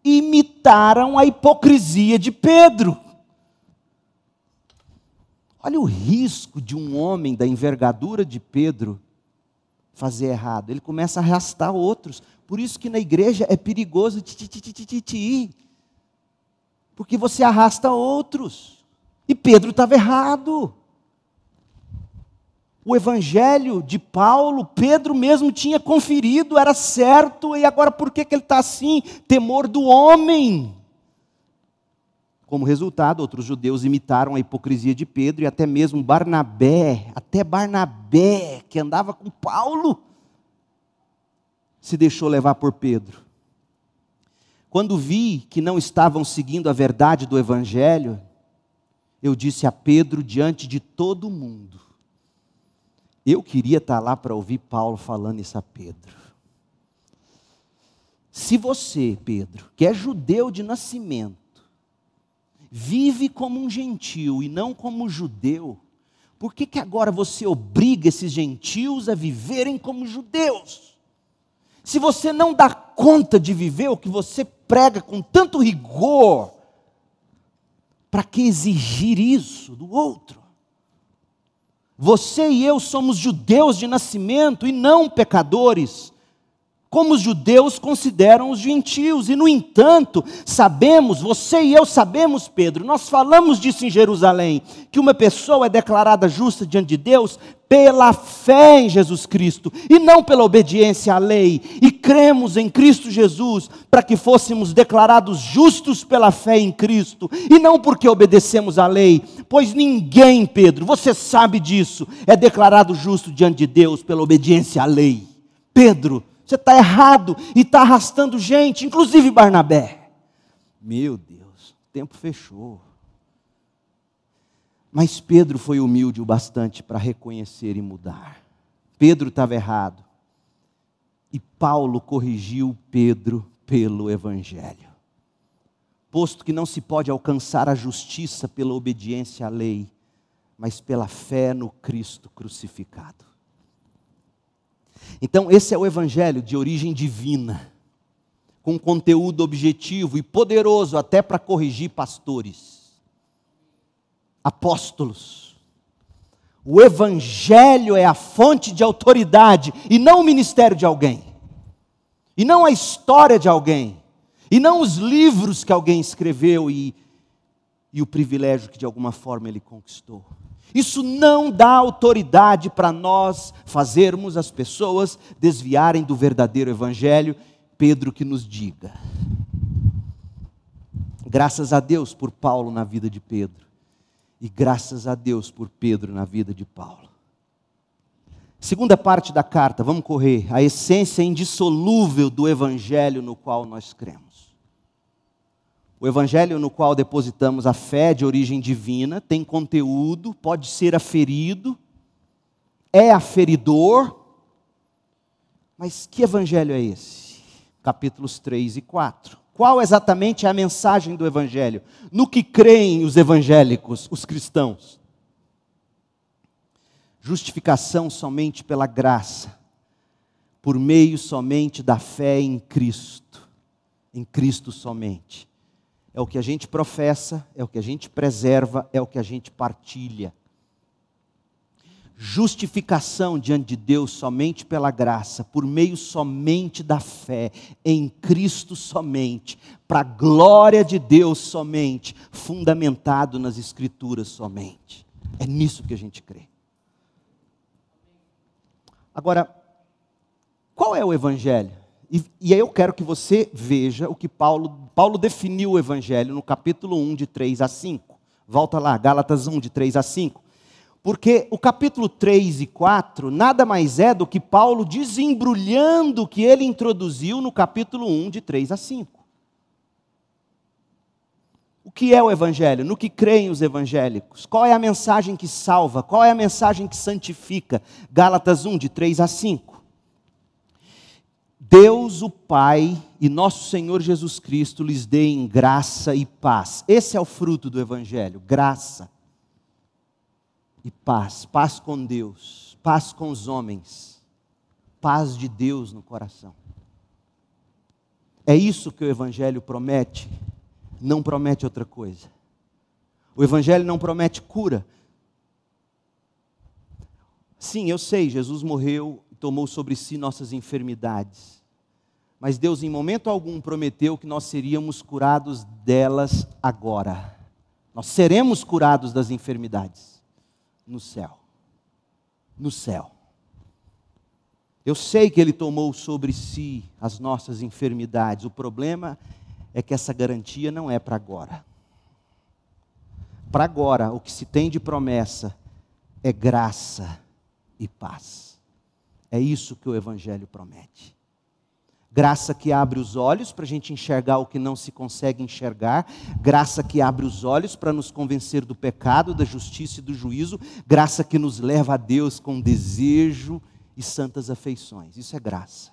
Speaker 1: imitaram a hipocrisia de Pedro. Olha o risco de um homem da envergadura de Pedro fazer errado. Ele começa a arrastar outros. Por isso que na igreja é perigoso porque você arrasta outros. E Pedro estava errado. O evangelho de Paulo, Pedro mesmo tinha conferido, era certo, e agora por que ele está assim? Temor do homem. Como resultado, outros judeus imitaram a hipocrisia de Pedro, e até mesmo Barnabé, que andava com Paulo, se deixou levar por Pedro. Quando vi que não estavam seguindo a verdade do evangelho, eu disse a Pedro diante de todo mundo, eu queria estar lá para ouvir Paulo falando isso a Pedro. Se você, Pedro, que é judeu de nascimento, vive como um gentio e não como judeu, por que agora você obriga esses gentios a viverem como judeus? Se você não dá conta de viver o que você prega com tanto rigor, Para que exigir isso do outro? Você e eu somos judeus de nascimento e não pecadores, como os judeus consideram os gentios. E no entanto, sabemos, você e eu sabemos, Pedro, nós falamos disso em Jerusalém, que uma pessoa é declarada justa diante de Deus pela fé em Jesus Cristo, e não pela obediência à lei. E cremos em Cristo Jesus, para que fôssemos declarados justos pela fé em Cristo, e não porque obedecemos à lei, pois ninguém, Pedro, você sabe disso, é declarado justo diante de Deus pela obediência à lei. Pedro, você está errado e está arrastando gente, inclusive Barnabé. Meu Deus, o tempo fechou. Mas Pedro foi humilde o bastante para reconhecer e mudar. Pedro estava errado. E Paulo corrigiu Pedro pelo Evangelho. Posto que não se pode alcançar a justiça pela obediência à lei, mas pela fé no Cristo crucificado. Então, esse é o Evangelho de origem divina, com conteúdo objetivo e poderoso até para corrigir pastores, apóstolos. O Evangelho é a fonte de autoridade e não o ministério de alguém, e não a história de alguém, e não os livros que alguém escreveu e o privilégio que de alguma forma ele conquistou. Isso não dá autoridade para nós fazermos as pessoas desviarem do verdadeiro Evangelho. Pedro que nos diga. Graças a Deus por Paulo na vida de Pedro. E graças a Deus por Pedro na vida de Paulo. Segunda parte da carta, vamos correr. A essência indissolúvel do Evangelho no qual nós cremos. O Evangelho no qual depositamos a fé de origem divina, tem conteúdo, pode ser aferido, é aferidor. Mas que Evangelho é esse? Capítulos 3 e 4. Qual exatamente é a mensagem do Evangelho? No que creem os evangélicos, os cristãos? Justificação somente pela graça, por meio somente da fé em Cristo somente. É o que a gente professa, é o que a gente preserva, é o que a gente partilha. Justificação diante de Deus somente pela graça, por meio somente da fé, em Cristo somente, para a glória de Deus somente, fundamentado nas Escrituras somente. É nisso que a gente crê. Agora, qual é o Evangelho? E aí eu quero que você veja o que Paulo definiu o Evangelho no capítulo 1, de 3 a 5. Volta lá, Gálatas 1, de 3 a 5. Porque o capítulo 3 e 4 nada mais é do que Paulo desembrulhando o que ele introduziu no capítulo 1, de 3 a 5. O que é o Evangelho? No que creem os evangélicos? Qual é a mensagem que salva? Qual é a mensagem que santifica? Gálatas 1, de 3 a 5. Deus o Pai e nosso Senhor Jesus Cristo lhes deem graça e paz. Esse é o fruto do Evangelho, graça e paz. Paz com Deus, paz com os homens, paz de Deus no coração. É isso que o Evangelho promete, não promete outra coisa. O Evangelho não promete cura. Sim, eu sei, Jesus morreu e tomou sobre si nossas enfermidades. Mas Deus em momento algum prometeu que nós seríamos curados delas agora. Nós seremos curados das enfermidades no céu. No céu. Eu sei que Ele tomou sobre si as nossas enfermidades. O problema é que essa garantia não é para agora. Para agora, o que se tem de promessa é graça e paz. É isso que o Evangelho promete. Graça que abre os olhos para a gente enxergar o que não se consegue enxergar. Graça que abre os olhos para nos convencer do pecado, da justiça e do juízo. Graça que nos leva a Deus com desejo e santas afeições. Isso é graça.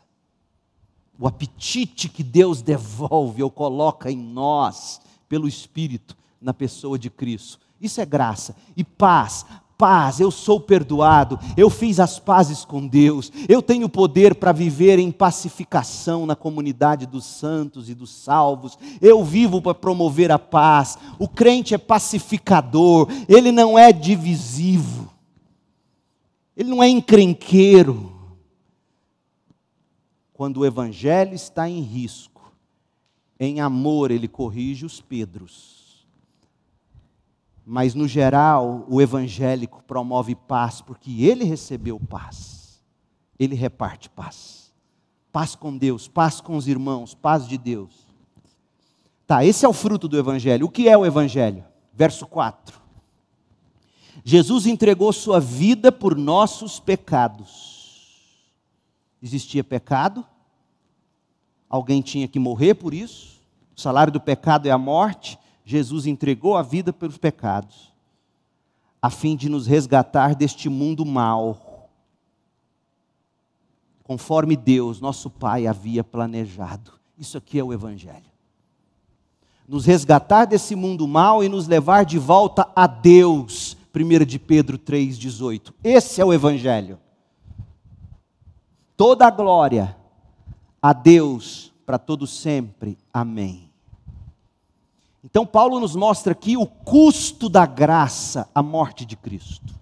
Speaker 1: O apetite que Deus devolve ou coloca em nós, pelo Espírito, na pessoa de Cristo. Isso é graça. E paz. paz, eu sou perdoado, eu fiz as pazes com Deus, eu tenho poder para viver em pacificação na comunidade dos santos e dos salvos, eu vivo para promover a paz. O crente é pacificador, ele não é divisivo, ele não é encrenqueiro. Quando o evangelho está em risco, em amor ele corrige os Pedros. Mas, no geral, o evangélico promove paz, porque ele recebeu paz. Ele reparte paz. Paz com Deus, paz com os irmãos, paz de Deus. Tá, esse é o fruto do evangelho. O que é o evangelho? Verso 4. Jesus entregou sua vida por nossos pecados. Existia pecado? Alguém tinha que morrer por isso? O salário do pecado é a morte. Jesus entregou a vida pelos pecados, a fim de nos resgatar deste mundo mau, conforme Deus, nosso Pai, havia planejado. Isso aqui é o evangelho. Nos resgatar desse mundo mau e nos levar de volta a Deus. 1 de Pedro 3,18. Esse é o evangelho. Toda a glória a Deus para todo sempre. Amém. Então Paulo nos mostra aqui o custo da graça, a morte de Cristo.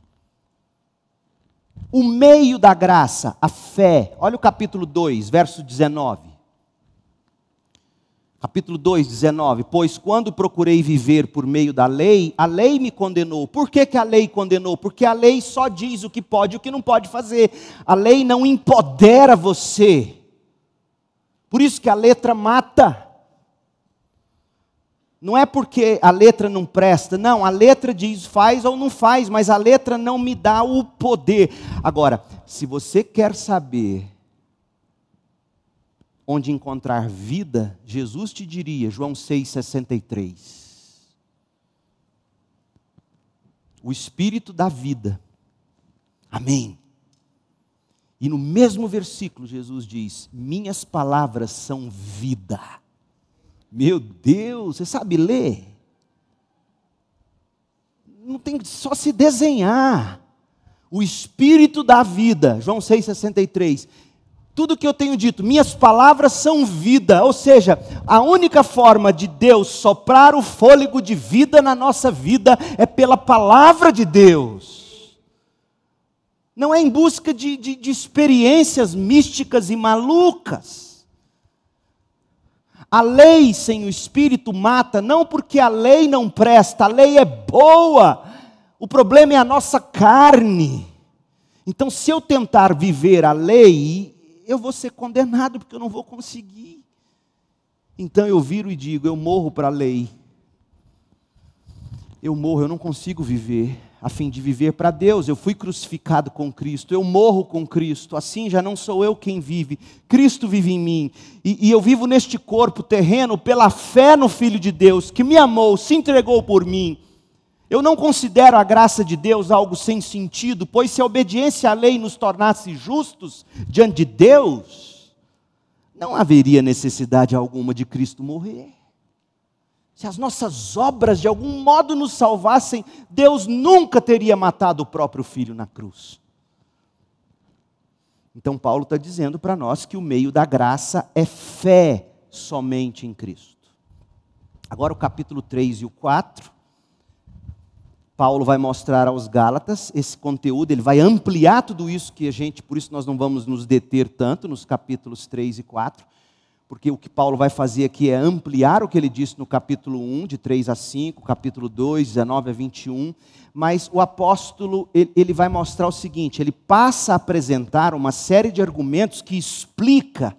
Speaker 1: O meio da graça, a fé. Olha o capítulo 2, verso 19. Capítulo 2, 19. Pois quando procurei viver por meio da lei, a lei me condenou. Por que a lei condenou? Porque a lei só diz o que pode e o que não pode fazer. A lei não empodera você. Por isso que a letra mata. Não é porque a letra não presta, não, a letra diz faz ou não faz, mas a letra não me dá o poder. Agora, se você quer saber onde encontrar vida, Jesus te diria, João 6,63. O Espírito da vida. Amém. E no mesmo versículo Jesus diz, minhas palavras são vida. Meu Deus, você sabe ler? Não tem só se desenhar. O Espírito da vida, João 6,63. Tudo que eu tenho dito, minhas palavras são vida. Ou seja, a única forma de Deus soprar o fôlego de vida na nossa vida é pela palavra de Deus. Não é em busca de experiências místicas e malucas. A lei sem o Espírito mata, não porque a lei não presta, a lei é boa. O problema é a nossa carne. Então, se eu tentar viver a lei, eu vou ser condenado, porque eu não vou conseguir. Então eu viro e digo, eu morro para a lei. Eu morro, eu não consigo viver, a fim de viver para Deus. Eu fui crucificado com Cristo, eu morro com Cristo, assim já não sou eu quem vive, Cristo vive em mim, e eu vivo neste corpo terreno pela fé no Filho de Deus, que me amou, se entregou por mim. Eu não considero a graça de Deus algo sem sentido, pois se a obediência à lei nos tornasse justos diante de Deus, não haveria necessidade alguma de Cristo morrer. Se as nossas obras de algum modo nos salvassem, Deus nunca teria matado o próprio Filho na cruz. Então Paulo está dizendo para nós que o meio da graça é fé somente em Cristo. Agora o capítulo 3 e o 4, Paulo vai mostrar aos Gálatas esse conteúdo, ele vai ampliar tudo isso que por isso nós não vamos nos deter tanto nos capítulos 3 e 4, porque o que Paulo vai fazer aqui é ampliar o que ele disse no capítulo 1, de 3 a 5, capítulo 2, 19 a 21, mas o apóstolo, ele vai mostrar o seguinte, ele passa a apresentar uma série de argumentos que explica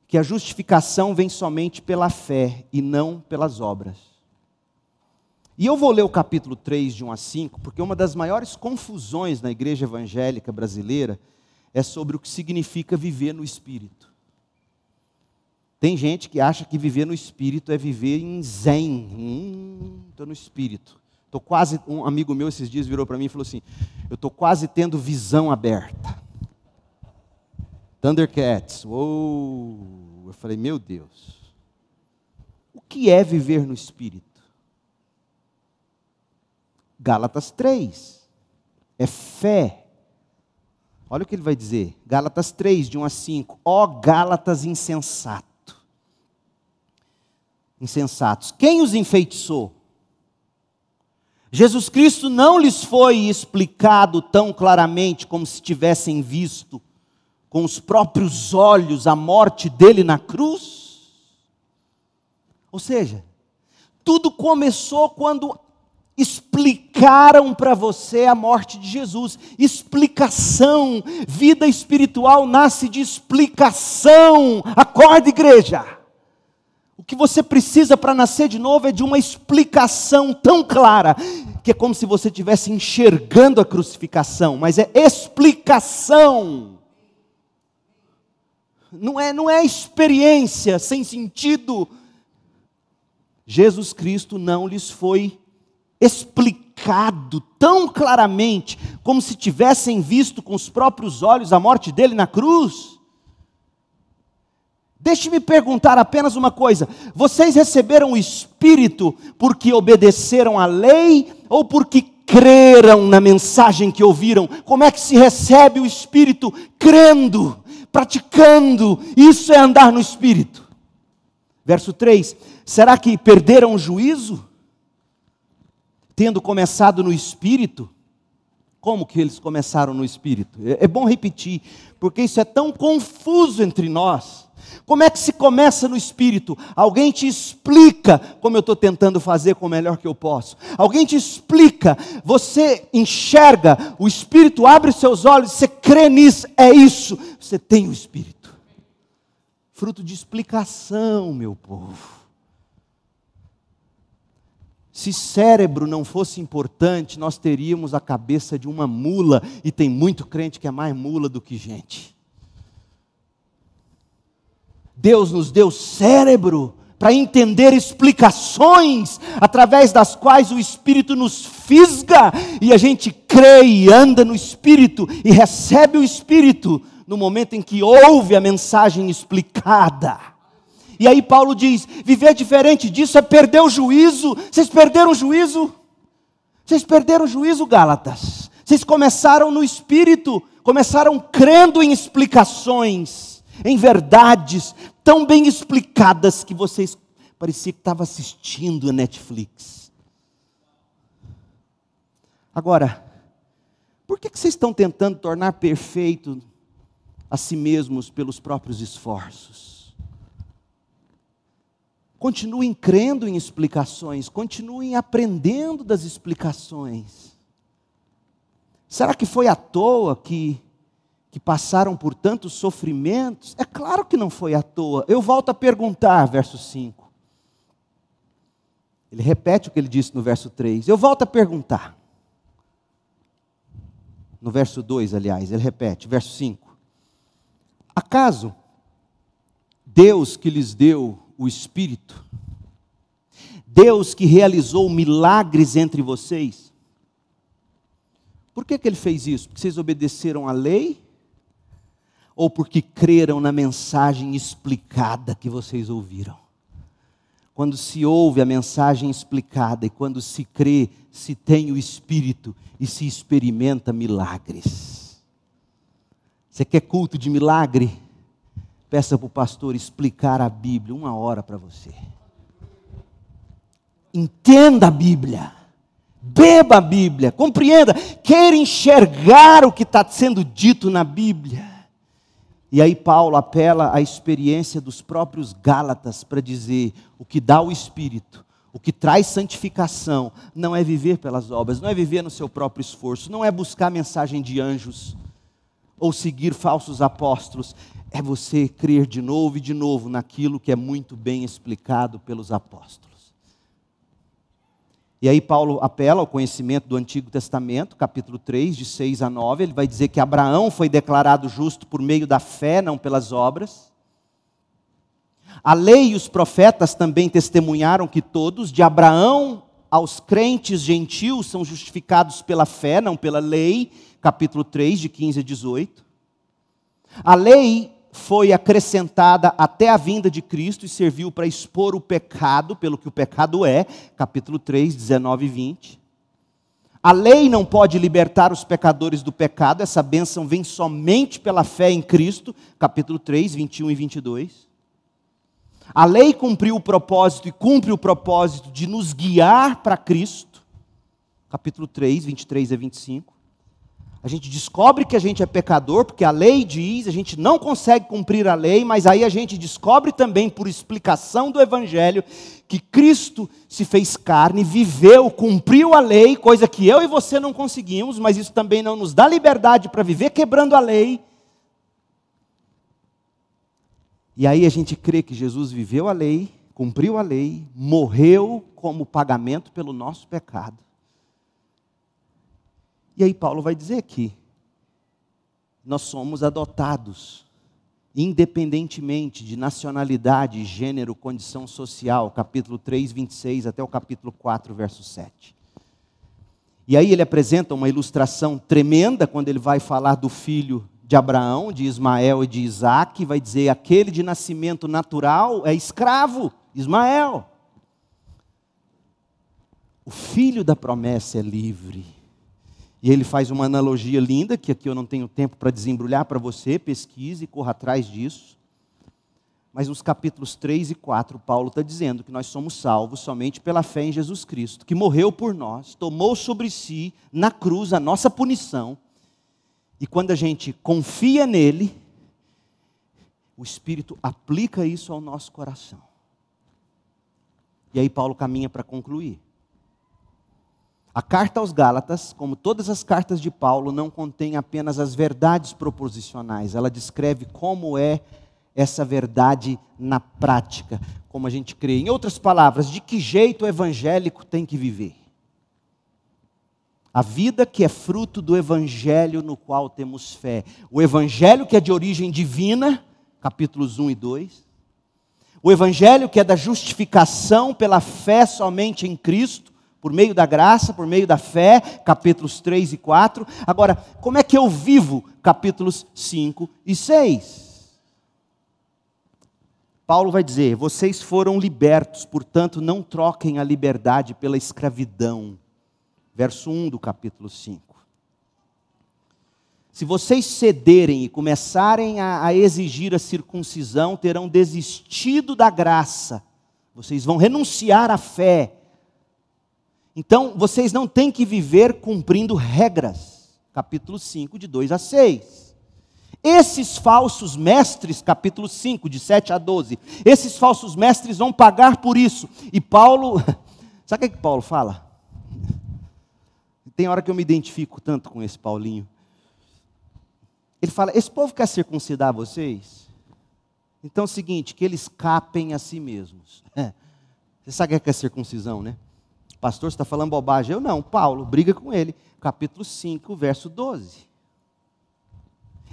Speaker 1: que a justificação vem somente pela fé e não pelas obras. E eu vou ler o capítulo 3, de 1 a 5, porque uma das maiores confusões na igreja evangélica brasileira é sobre o que significa viver no Espírito. Tem gente que acha que viver no Espírito é viver em zen. Estou no Espírito. Um amigo meu esses dias virou para mim e falou assim, eu estou quase tendo visão aberta. Thundercats. Uou. Eu falei, meu Deus. O que é viver no Espírito? Gálatas 3. É fé. Olha o que ele vai dizer. Gálatas 3, de 1 a 5. Ó Gálatas insensatos. Quem os enfeitiçou? Jesus Cristo não lhes foi explicado tão claramente como se tivessem visto com os próprios olhos a morte dele na cruz? Ou seja, tudo começou quando explicaram para você a morte de Jesus. Explicação. Vida espiritual nasce de explicação. Acorda, igreja. O que você precisa para nascer de novo é de uma explicação tão clara, que é como se você estivesse enxergando a crucificação, mas é explicação. Não é experiência sem sentido. Jesus Cristo não lhes foi explicado tão claramente, como se tivessem visto com os próprios olhos a morte dele na cruz. Deixe-me perguntar apenas uma coisa: vocês receberam o Espírito porque obedeceram à lei ou porque creram na mensagem que ouviram? Como é que se recebe o Espírito? Crendo, praticando. Isso é andar no Espírito. Verso 3: será que perderam o juízo? Tendo começado no Espírito? Como que eles começaram no Espírito? É bom repetir, porque isso é tão confuso entre nós. Como é que se começa no Espírito? Alguém te explica, como eu estou tentando fazer com o melhor que eu posso. Alguém te explica, você enxerga, o Espírito abre seus olhos, você crê nisso, é isso. Você tem o Espírito. Fruto de explicação, meu povo. Se cérebro não fosse importante, nós teríamos a cabeça de uma mula, e tem muito crente que é mais mula do que gente. Deus nos deu cérebro para entender explicações, através das quais o Espírito nos fisga, e a gente crê e anda no Espírito, e recebe o Espírito, no momento em que ouve a mensagem explicada. E aí Paulo diz, viver diferente disso é perder o juízo. Vocês perderam o juízo? Vocês perderam o juízo, Gálatas. Vocês começaram no Espírito, começaram crendo em explicações, em verdades tão bem explicadas que vocês parecia que estavam assistindo a Netflix. Agora, por que vocês estão tentando tornar perfeito a si mesmos pelos próprios esforços? Continuem crendo em explicações, continuem aprendendo das explicações. Será que foi à toa que passaram por tantos sofrimentos? É claro que não foi à toa. Eu volto a perguntar, verso 5. Ele repete o que ele disse no verso 3. Eu volto a perguntar. No verso 2, aliás, ele repete, verso 5. Acaso Deus que lhes deu o Espírito, Deus que realizou milagres entre vocês, por que ele fez isso? Porque vocês obedeceram à lei? Ou porque creram na mensagem explicada que vocês ouviram? Quando se ouve a mensagem explicada e quando se crê, se tem o Espírito e se experimenta milagres. Você quer culto de milagre? Peça para o pastor explicar a Bíblia 1 hora para você. Entenda a Bíblia. Beba a Bíblia. Compreenda. Queira enxergar o que está sendo dito na Bíblia. E aí Paulo apela à experiência dos próprios Gálatas para dizer o que dá o Espírito, o que traz santificação, não é viver pelas obras, não é viver no seu próprio esforço, não é buscar mensagem de anjos, ou seguir falsos apóstolos, é você crer de novo e de novo naquilo que é muito bem explicado pelos apóstolos. E aí Paulo apela ao conhecimento do Antigo Testamento, capítulo 3, de 6 a 9, ele vai dizer que Abraão foi declarado justo por meio da fé, não pelas obras. A lei e os profetas também testemunharam que todos, de Abraão aos crentes gentios, são justificados pela fé, não pela lei, capítulo 3, de 15 a 18. A lei foi acrescentada até a vinda de Cristo e serviu para expor o pecado, pelo que o pecado é, capítulo 3, 19 e 20. A lei não pode libertar os pecadores do pecado, essa bênção vem somente pela fé em Cristo, capítulo 3, 21 e 22. A lei cumpriu o propósito e cumpre o propósito de nos guiar para Cristo, capítulo 3, 23 a 25. A gente descobre que a gente é pecador, porque a lei diz, a gente não consegue cumprir a lei, mas aí a gente descobre também, por explicação do Evangelho, que Cristo se fez carne, viveu, cumpriu a lei, coisa que eu e você não conseguimos, mas isso também não nos dá liberdade para viver quebrando a lei. E aí a gente crê que Jesus viveu a lei, cumpriu a lei, morreu como pagamento pelo nosso pecado. E aí Paulo vai dizer que nós somos adotados, independentemente de nacionalidade, gênero, condição social, capítulo 3, 26 até o capítulo 4, verso 7. E aí ele apresenta uma ilustração tremenda quando ele vai falar do filho de Abraão, de Ismael e de Isaque, vai dizer, aquele de nascimento natural é escravo, Ismael. O filho da promessa é livre. E ele faz uma analogia linda, que aqui eu não tenho tempo para desembrulhar para você, pesquise, corra atrás disso. Mas nos capítulos 3 e 4, Paulo está dizendo que nós somos salvos somente pela fé em Jesus Cristo, que morreu por nós, tomou sobre si, na cruz, a nossa punição. E quando a gente confia nele, o Espírito aplica isso ao nosso coração. E aí Paulo caminha para concluir. A carta aos Gálatas, como todas as cartas de Paulo, não contém apenas as verdades proposicionais. Ela descreve como é essa verdade na prática, como a gente crê. Em outras palavras, de que jeito o evangélico tem que viver? A vida que é fruto do evangelho no qual temos fé. O evangelho que é de origem divina, capítulos 1 e 2. O evangelho que é da justificação pela fé somente em Cristo, por meio da graça, por meio da fé, capítulos 3 e 4. Agora, como é que eu vivo? Capítulos 5 e 6. Paulo vai dizer, vocês foram libertos, portanto não troquem a liberdade pela escravidão. Verso 1 do capítulo 5. Se vocês cederem e começarem a exigir a circuncisão, terão desistido da graça. Vocês vão renunciar à fé. Então, vocês não têm que viver cumprindo regras. Capítulo 5, de 2 a 6. Esses falsos mestres, capítulo 5, de 7 a 12. Esses falsos mestres vão pagar por isso. E Paulo, sabe o que Paulo fala? Tem hora que eu me identifico tanto com esse Paulinho. Ele fala, esse povo quer circuncidar vocês? Então é o seguinte, que eles escapem a si mesmos. Você sabe o que é circuncisão, né? Pastor, você está falando bobagem? Eu não, Paulo, briga com ele. Capítulo 5, verso 12.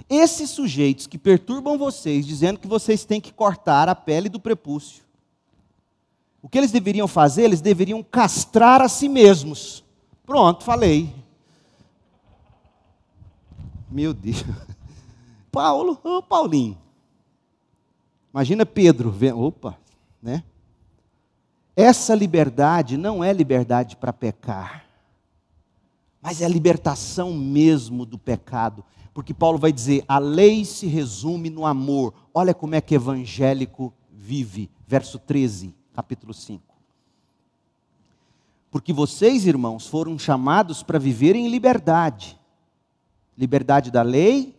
Speaker 1: Esses sujeitos que perturbam vocês, dizendo que vocês têm que cortar a pele do prepúcio. O que eles deveriam fazer? Eles deveriam castrar a si mesmos. Pronto, falei. Meu Deus. Paulo, Paulinho. Imagina Pedro, opa, né? Essa liberdade não é liberdade para pecar, mas é a libertação mesmo do pecado. Porque Paulo vai dizer, a lei se resume no amor. Olha como é que evangélico vive. Verso 13, capítulo 5. Porque vocês, irmãos, foram chamados para viver em liberdade. Liberdade da lei,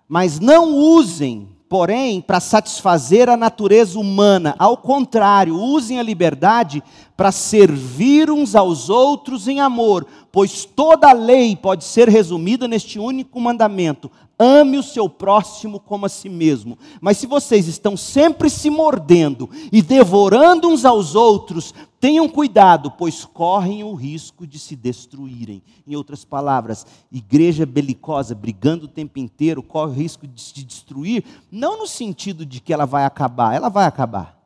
Speaker 1: mas não usem, porém, para satisfazer a natureza humana. Ao contrário, usem a liberdade para servir uns aos outros em amor, pois toda a lei pode ser resumida neste único mandamento: ame o seu próximo como a si mesmo. Mas se vocês estão sempre se mordendo e devorando uns aos outros, tenham cuidado, pois correm o risco de se destruírem. Em outras palavras, igreja belicosa, brigando o tempo inteiro, corre o risco de se destruir, não no sentido de que ela vai acabar,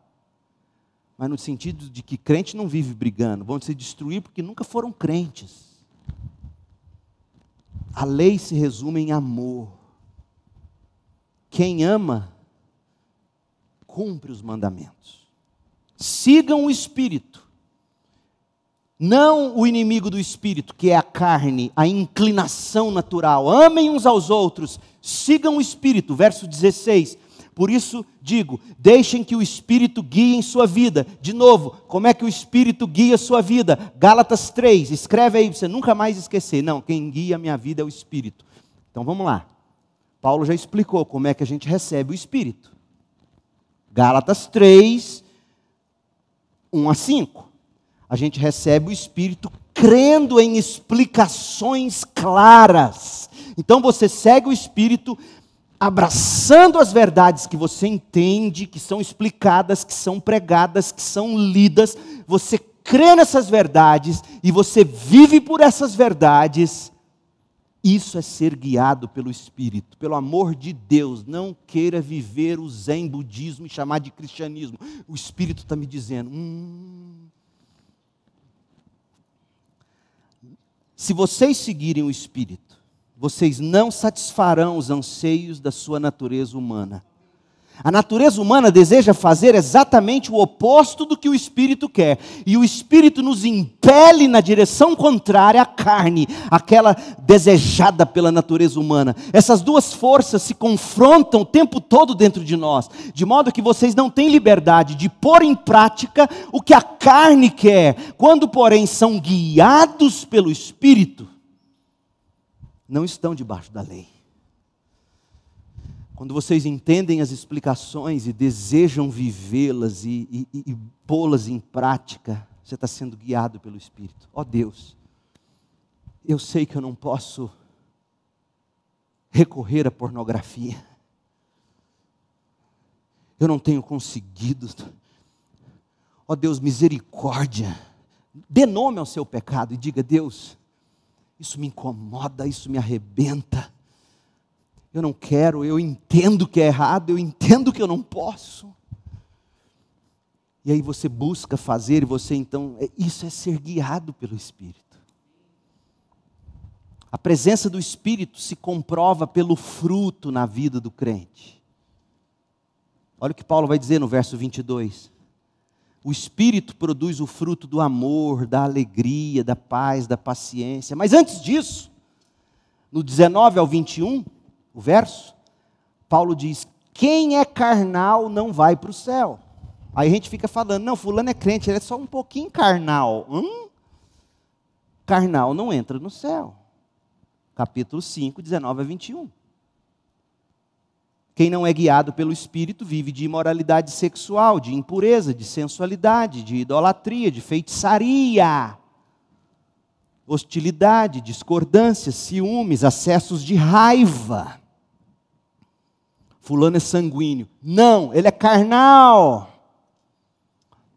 Speaker 1: mas no sentido de que crente não vive brigando, vão se destruir porque nunca foram crentes. A lei se resume em amor. Quem ama, cumpre os mandamentos. Sigam o Espírito. Não o inimigo do espírito, que é a carne, a inclinação natural. Amem uns aos outros, sigam o espírito. Verso 16. Por isso digo, deixem que o espírito guie em sua vida. De novo, como é que o espírito guia a sua vida? Gálatas 3, escreve aí para você nunca mais esquecer. Não, quem guia a minha vida é o espírito. Então vamos lá. Paulo já explicou como é que a gente recebe o espírito. Gálatas 3, 1 a 5. A gente recebe o espírito crendo em explicações claras. Então você segue o espírito abraçando as verdades que você entende, que são explicadas, que são pregadas, que são lidas. Você crê nessas verdades e você vive por essas verdades. Isso é ser guiado pelo Espírito. Pelo amor de Deus, não queira viver o zen budismo e chamar de cristianismo. O Espírito está me dizendo, se vocês seguirem o Espírito, vocês não satisfarão os anseios da sua natureza humana. A natureza humana deseja fazer exatamente o oposto do que o Espírito quer. E o Espírito nos impele na direção contrária à carne, aquela desejada pela natureza humana. Essas duas forças se confrontam o tempo todo dentro de nós, de modo que vocês não têm liberdade de pôr em prática o que a carne quer. Quando, porém, são guiados pelo Espírito, não estão debaixo da lei. Quando vocês entendem as explicações e desejam vivê-las e pô-las em prática, você está sendo guiado pelo Espírito. Ó Deus, eu sei que eu não posso recorrer à pornografia. Eu não tenho conseguido. Ó Deus, misericórdia. Dê nome ao seu pecado e diga, Deus, isso me incomoda, isso me arrebenta. Eu não quero, eu entendo que é errado, eu entendo que eu não posso. E aí você busca fazer, e você então, isso é ser guiado pelo Espírito. A presença do Espírito se comprova pelo fruto na vida do crente. Olha o que Paulo vai dizer no verso 22. O Espírito produz o fruto do amor, da alegria, da paz, da paciência. Mas antes disso, no 19 ao 21, o verso, Paulo diz, quem é carnal não vai para o céu. Aí a gente fica falando, não, fulano é crente, ele é só um pouquinho carnal. Carnal não entra no céu. Capítulo 5, 19 a 21. Quem não é guiado pelo Espírito vive de imoralidade sexual, de impureza, de sensualidade, de idolatria, de feitiçaria, hostilidade, discordâncias, ciúmes, acessos de raiva. Fulano é sanguíneo. Não, ele é carnal.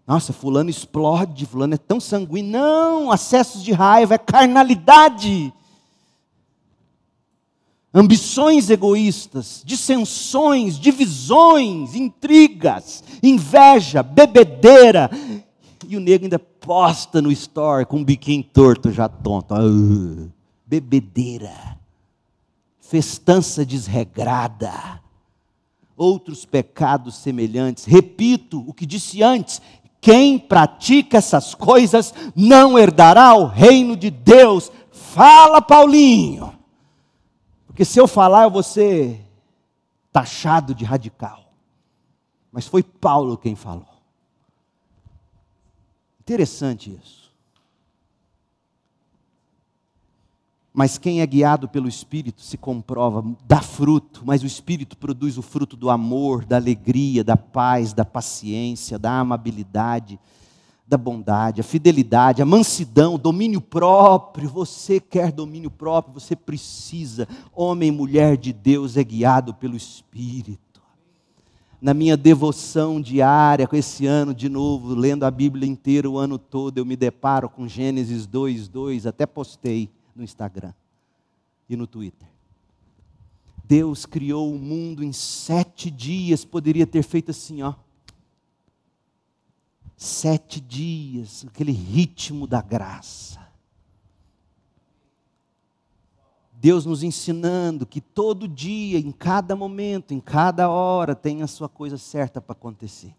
Speaker 1: Nossa, fulano explode, fulano é tão sanguíneo. Não, acessos de raiva, é carnalidade. Ambições egoístas, dissensões, divisões, intrigas, inveja, bebedeira. E o nego ainda posta no store com um biquinho torto já tonto. Bebedeira, festança desregrada. Outros pecados semelhantes. Repito o que disse antes, quem pratica essas coisas não herdará o reino de Deus. Fala, Paulinho. Porque se eu falar, eu vou ser taxado de radical. Mas foi Paulo quem falou. Interessante isso. Mas quem é guiado pelo Espírito se comprova, dá fruto, mas o Espírito produz o fruto do amor, da alegria, da paz, da paciência, da amabilidade, da bondade, a fidelidade, a mansidão, o domínio próprio. Você quer domínio próprio, você precisa. Homem e mulher de Deus é guiado pelo Espírito. Na minha devoção diária, com esse ano de novo, lendo a Bíblia inteira o ano todo, eu me deparo com Gênesis 2:2, até postei no Instagram e no Twitter. Deus criou o mundo em 7 dias, poderia ter feito assim, 7 dias, aquele ritmo da graça. Deus nos ensinando que todo dia, em cada momento, em cada hora, tem a sua coisa certa para acontecer.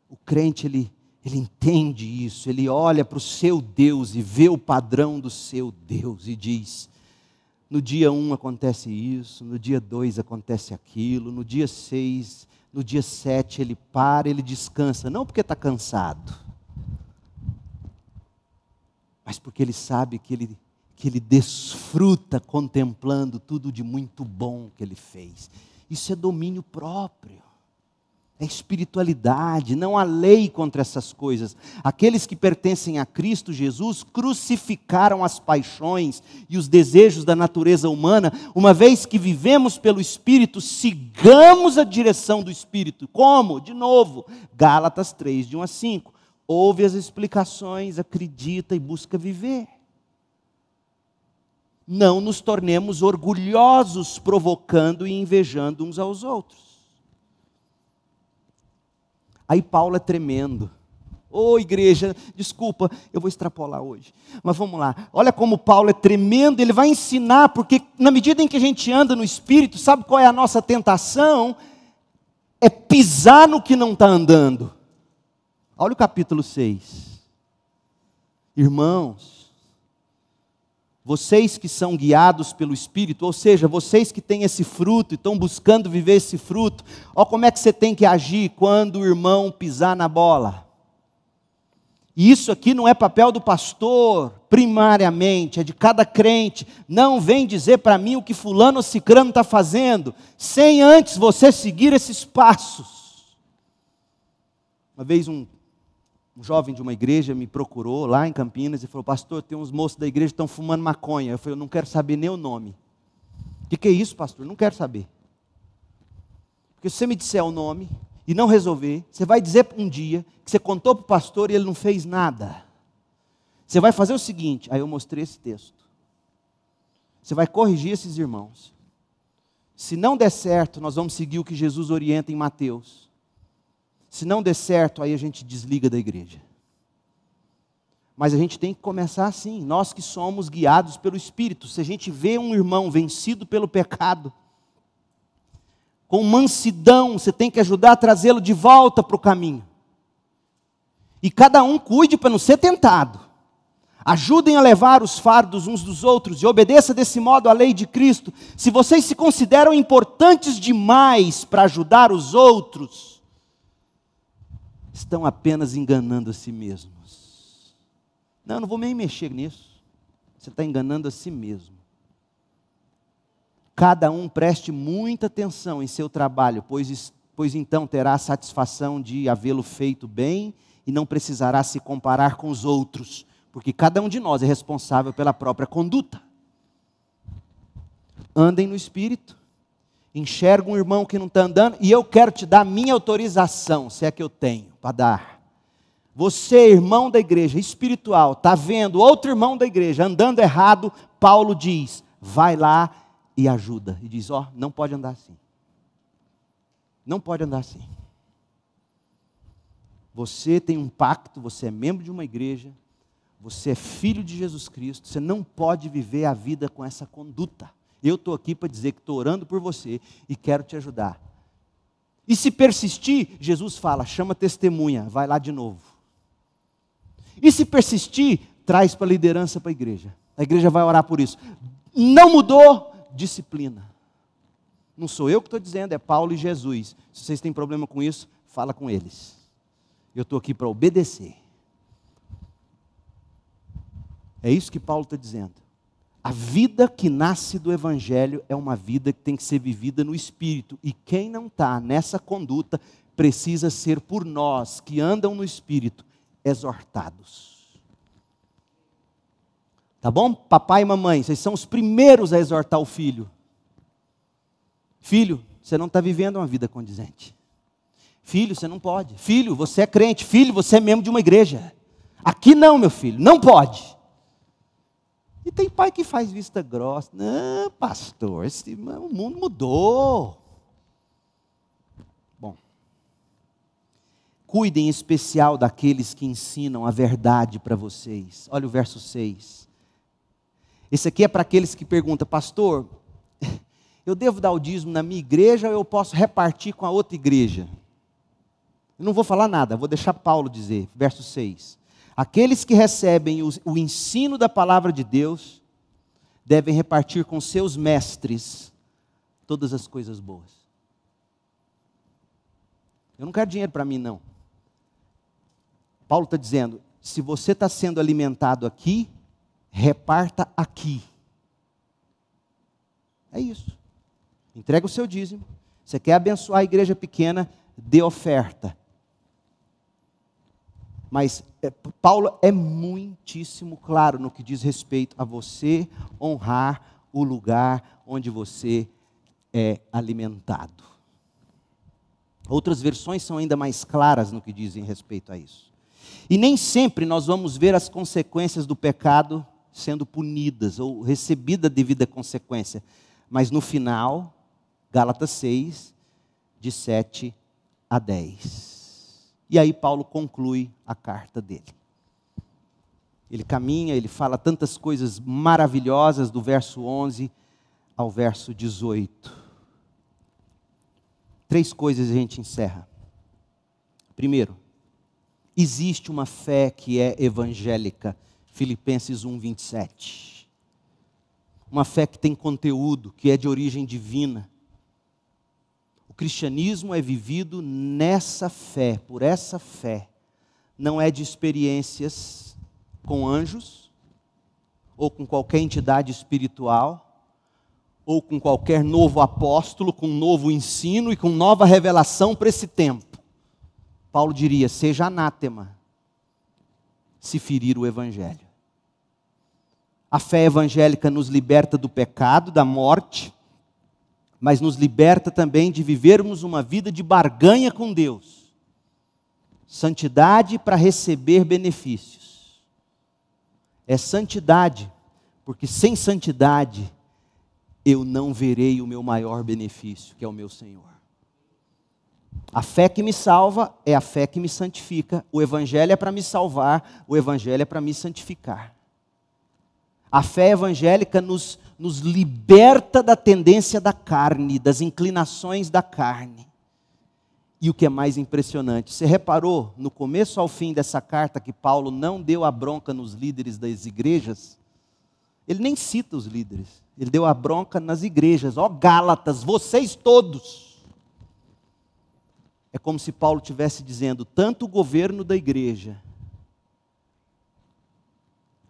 Speaker 1: O crente, ele ele entende isso, ele olha para o seu Deus e vê o padrão do seu Deus e diz: no dia 1 acontece isso, no dia 2 acontece aquilo, no dia 6, no dia 7 ele para, ele descansa, não porque está cansado, mas porque ele sabe que ele desfruta contemplando tudo de muito bom que ele fez. Isso é domínio próprio, é espiritualidade, não há lei contra essas coisas. Aqueles que pertencem a Cristo Jesus crucificaram as paixões e os desejos da natureza humana. Uma vez que vivemos pelo Espírito, sigamos a direção do Espírito. Como? De novo, Gálatas 3, de 1 a 5. Ouve as explicações, acredita e busca viver. Não nos tornemos orgulhosos, provocando e invejando uns aos outros. Aí Paulo é tremendo. Ô igreja, desculpa, eu vou extrapolar hoje. Mas vamos lá. Olha como Paulo é tremendo, ele vai ensinar, porque na medida em que a gente anda no Espírito, sabe qual é a nossa tentação? É pisar no que não está andando. Olha o capítulo 6. Irmãos, vocês que são guiados pelo Espírito, ou seja, vocês que têm esse fruto e estão buscando viver esse fruto, olha como é que você tem que agir quando o irmão pisar na bola. E isso aqui não é papel do pastor, primariamente, é de cada crente. Não vem dizer para mim o que fulano ou cicrano está fazendo, sem antes você seguir esses passos. Uma vez um jovem de uma igreja me procurou lá em Campinas e falou: pastor, tem uns moços da igreja que estão fumando maconha. Eu falei: eu não quero saber nem o nome. O que é isso, pastor? Não quero saber. Porque se você me disser o nome e não resolver, você vai dizer um dia que você contou para o pastor e ele não fez nada. Você vai fazer o seguinte, aí eu mostrei esse texto. Você vai corrigir esses irmãos. Se não der certo, nós vamos seguir o que Jesus orienta em Mateus. Se não der certo, aí a gente desliga da igreja. Mas a gente tem que começar assim, nós que somos guiados pelo Espírito. Se a gente vê um irmão vencido pelo pecado, com mansidão, você tem que ajudar a trazê-lo de volta para o caminho. E cada um cuide para não ser tentado. Ajudem a levar os fardos uns dos outros e obedeça desse modo à lei de Cristo. Se vocês se consideram importantes demais para ajudar os outros, estão apenas enganando a si mesmos. Não, não vou nem mexer nisso. Você está enganando a si mesmo. Cada um preste muita atenção em seu trabalho, pois então terá a satisfação de havê-lo feito bem e não precisará se comparar com os outros, porque cada um de nós é responsável pela própria conduta. Andem no Espírito. Enxerga um irmão que não está andando, e eu quero te dar minha autorização, se é que eu tenho, para dar. Você, irmão da igreja espiritual, está vendo outro irmão da igreja andando errado, Paulo diz, vai lá e ajuda. E diz, ó, não pode andar assim. Não pode andar assim. Você tem um pacto, você é membro de uma igreja, você é filho de Jesus Cristo, você não pode viver a vida com essa conduta. Eu estou aqui para dizer que estou orando por você e quero te ajudar. E se persistir, Jesus fala, chama testemunha, vai lá de novo. E se persistir, traz para a liderança, para a igreja vai orar por isso. Não mudou, disciplina. Não sou eu que estou dizendo, é Paulo e Jesus. Se vocês têm problema com isso, fala com eles. Eu estou aqui para obedecer. É isso que Paulo está dizendo. A vida que nasce do Evangelho é uma vida que tem que ser vivida no Espírito. E quem não está nessa conduta precisa ser por nós, que andam no Espírito, exortados. Tá bom? Papai e mamãe, vocês são os primeiros a exortar o filho. Filho, você não está vivendo uma vida condizente. Filho, você não pode. Filho, você é crente. Filho, você é membro de uma igreja. Aqui não, meu filho, não pode. E tem pai que faz vista grossa. Não, pastor, o mundo mudou. Bom, cuidem em especial daqueles que ensinam a verdade para vocês. Olha o verso 6. Esse aqui é para aqueles que perguntam, pastor, eu devo dar o dízimo na minha igreja ou eu posso repartir com a outra igreja? Eu não vou falar nada, vou deixar Paulo dizer, verso 6. Aqueles que recebem o ensino da palavra de Deus devem repartir com seus mestres todas as coisas boas. Eu não quero dinheiro para mim, não. Paulo está dizendo, se você está sendo alimentado aqui, reparta aqui. É isso. Entrega o seu dízimo. Você quer abençoar a igreja pequena, dê oferta. Mas Paulo é muitíssimo claro no que diz respeito a você honrar o lugar onde você é alimentado. Outras versões são ainda mais claras no que dizem respeito a isso. E nem sempre nós vamos ver as consequências do pecado sendo punidas ou recebida a devida consequência. Mas no final, Gálatas 6, de 7 a 10. E aí Paulo conclui a carta dele. Ele caminha, ele fala tantas coisas maravilhosas do verso 11 ao verso 18. 3 coisas a gente encerra. Primeiro, existe uma fé que é evangélica. Filipenses 1, 27. Uma fé que tem conteúdo, que é de origem divina. O cristianismo é vivido nessa fé, por essa fé. Não é de experiências com anjos, ou com qualquer entidade espiritual, ou com qualquer novo apóstolo, com novo ensino e com nova revelação para esse tempo. Paulo diria, seja anátema, se ferir o evangelho. A fé evangélica nos liberta do pecado, da morte, mas nos liberta também de vivermos uma vida de barganha com Deus. Santidade para receber benefícios. É santidade, porque sem santidade eu não verei o meu maior benefício, que é o meu Senhor. A fé que me salva é a fé que me santifica. O evangelho é para me salvar, o evangelho é para me santificar. A fé evangélica nos liberta da tendência da carne, das inclinações da carne. E o que é mais impressionante, você reparou no começo ao fim dessa carta que Paulo não deu a bronca nos líderes das igrejas? Ele nem cita os líderes, ele deu a bronca nas igrejas. Ó Gálatas, vocês todos. É como se Paulo estivesse dizendo, tanto o governo da igreja,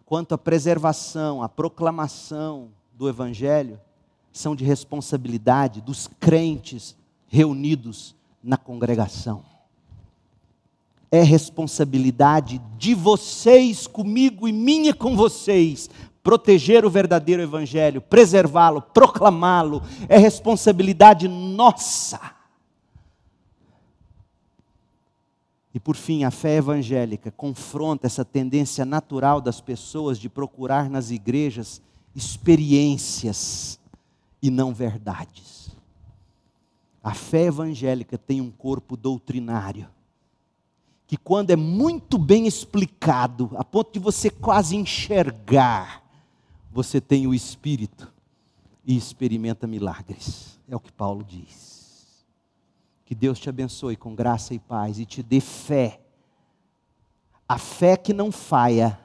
Speaker 1: quanto a preservação, a proclamação do evangelho, são de responsabilidade dos crentes reunidos na congregação. É responsabilidade de vocês comigo e minha com vocês, proteger o verdadeiro evangelho, preservá-lo, proclamá-lo, é responsabilidade nossa. E por fim, a fé evangélica confronta essa tendência natural das pessoas de procurar nas igrejas experiências e não verdades. A fé evangélica tem um corpo doutrinário, que quando é muito bem explicado, a ponto de você quase enxergar, você tem o Espírito e experimenta milagres. É o que Paulo diz. Que Deus te abençoe com graça e paz e te dê fé. A fé que não falha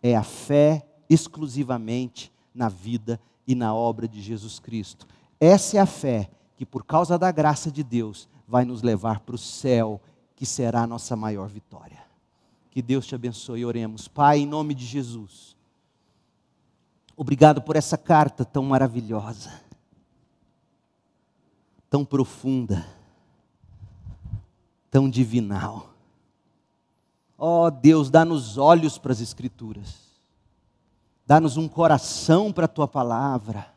Speaker 1: é a fé exclusivamente na vida e na obra de Jesus Cristo. Essa é a fé que, por causa da graça de Deus, vai nos levar para o céu, que será a nossa maior vitória. Que Deus te abençoe. Oremos. Pai, em nome de Jesus, obrigado por essa carta tão maravilhosa, tão profunda, tão divinal. Ó Deus, dá-nos olhos para as Escrituras, dá-nos um coração para a Tua Palavra,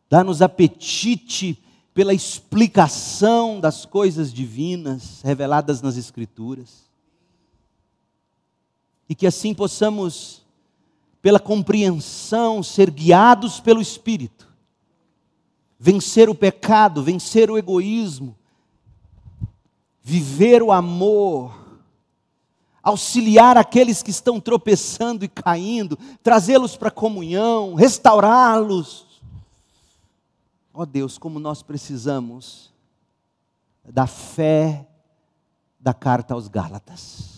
Speaker 1: dá-nos apetite pela explicação das coisas divinas reveladas nas Escrituras, e que assim possamos, pela compreensão, ser guiados pelo Espírito, vencer o pecado, vencer o egoísmo, viver o amor, auxiliar aqueles que estão tropeçando e caindo, trazê-los para a comunhão, restaurá-los. Ó Deus, como nós precisamos da fé da carta aos Gálatas.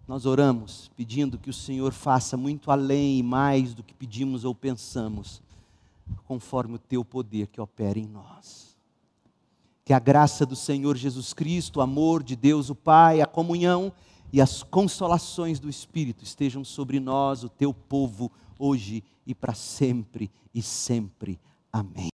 Speaker 1: Nós oramos pedindo que o Senhor faça muito além e mais do que pedimos ou pensamos, conforme o teu poder que opera em nós. Que a graça do Senhor Jesus Cristo, o amor de Deus o Pai, a comunhão e as consolações do Espírito estejam sobre nós, o teu povo, hoje e para sempre e sempre. Amém.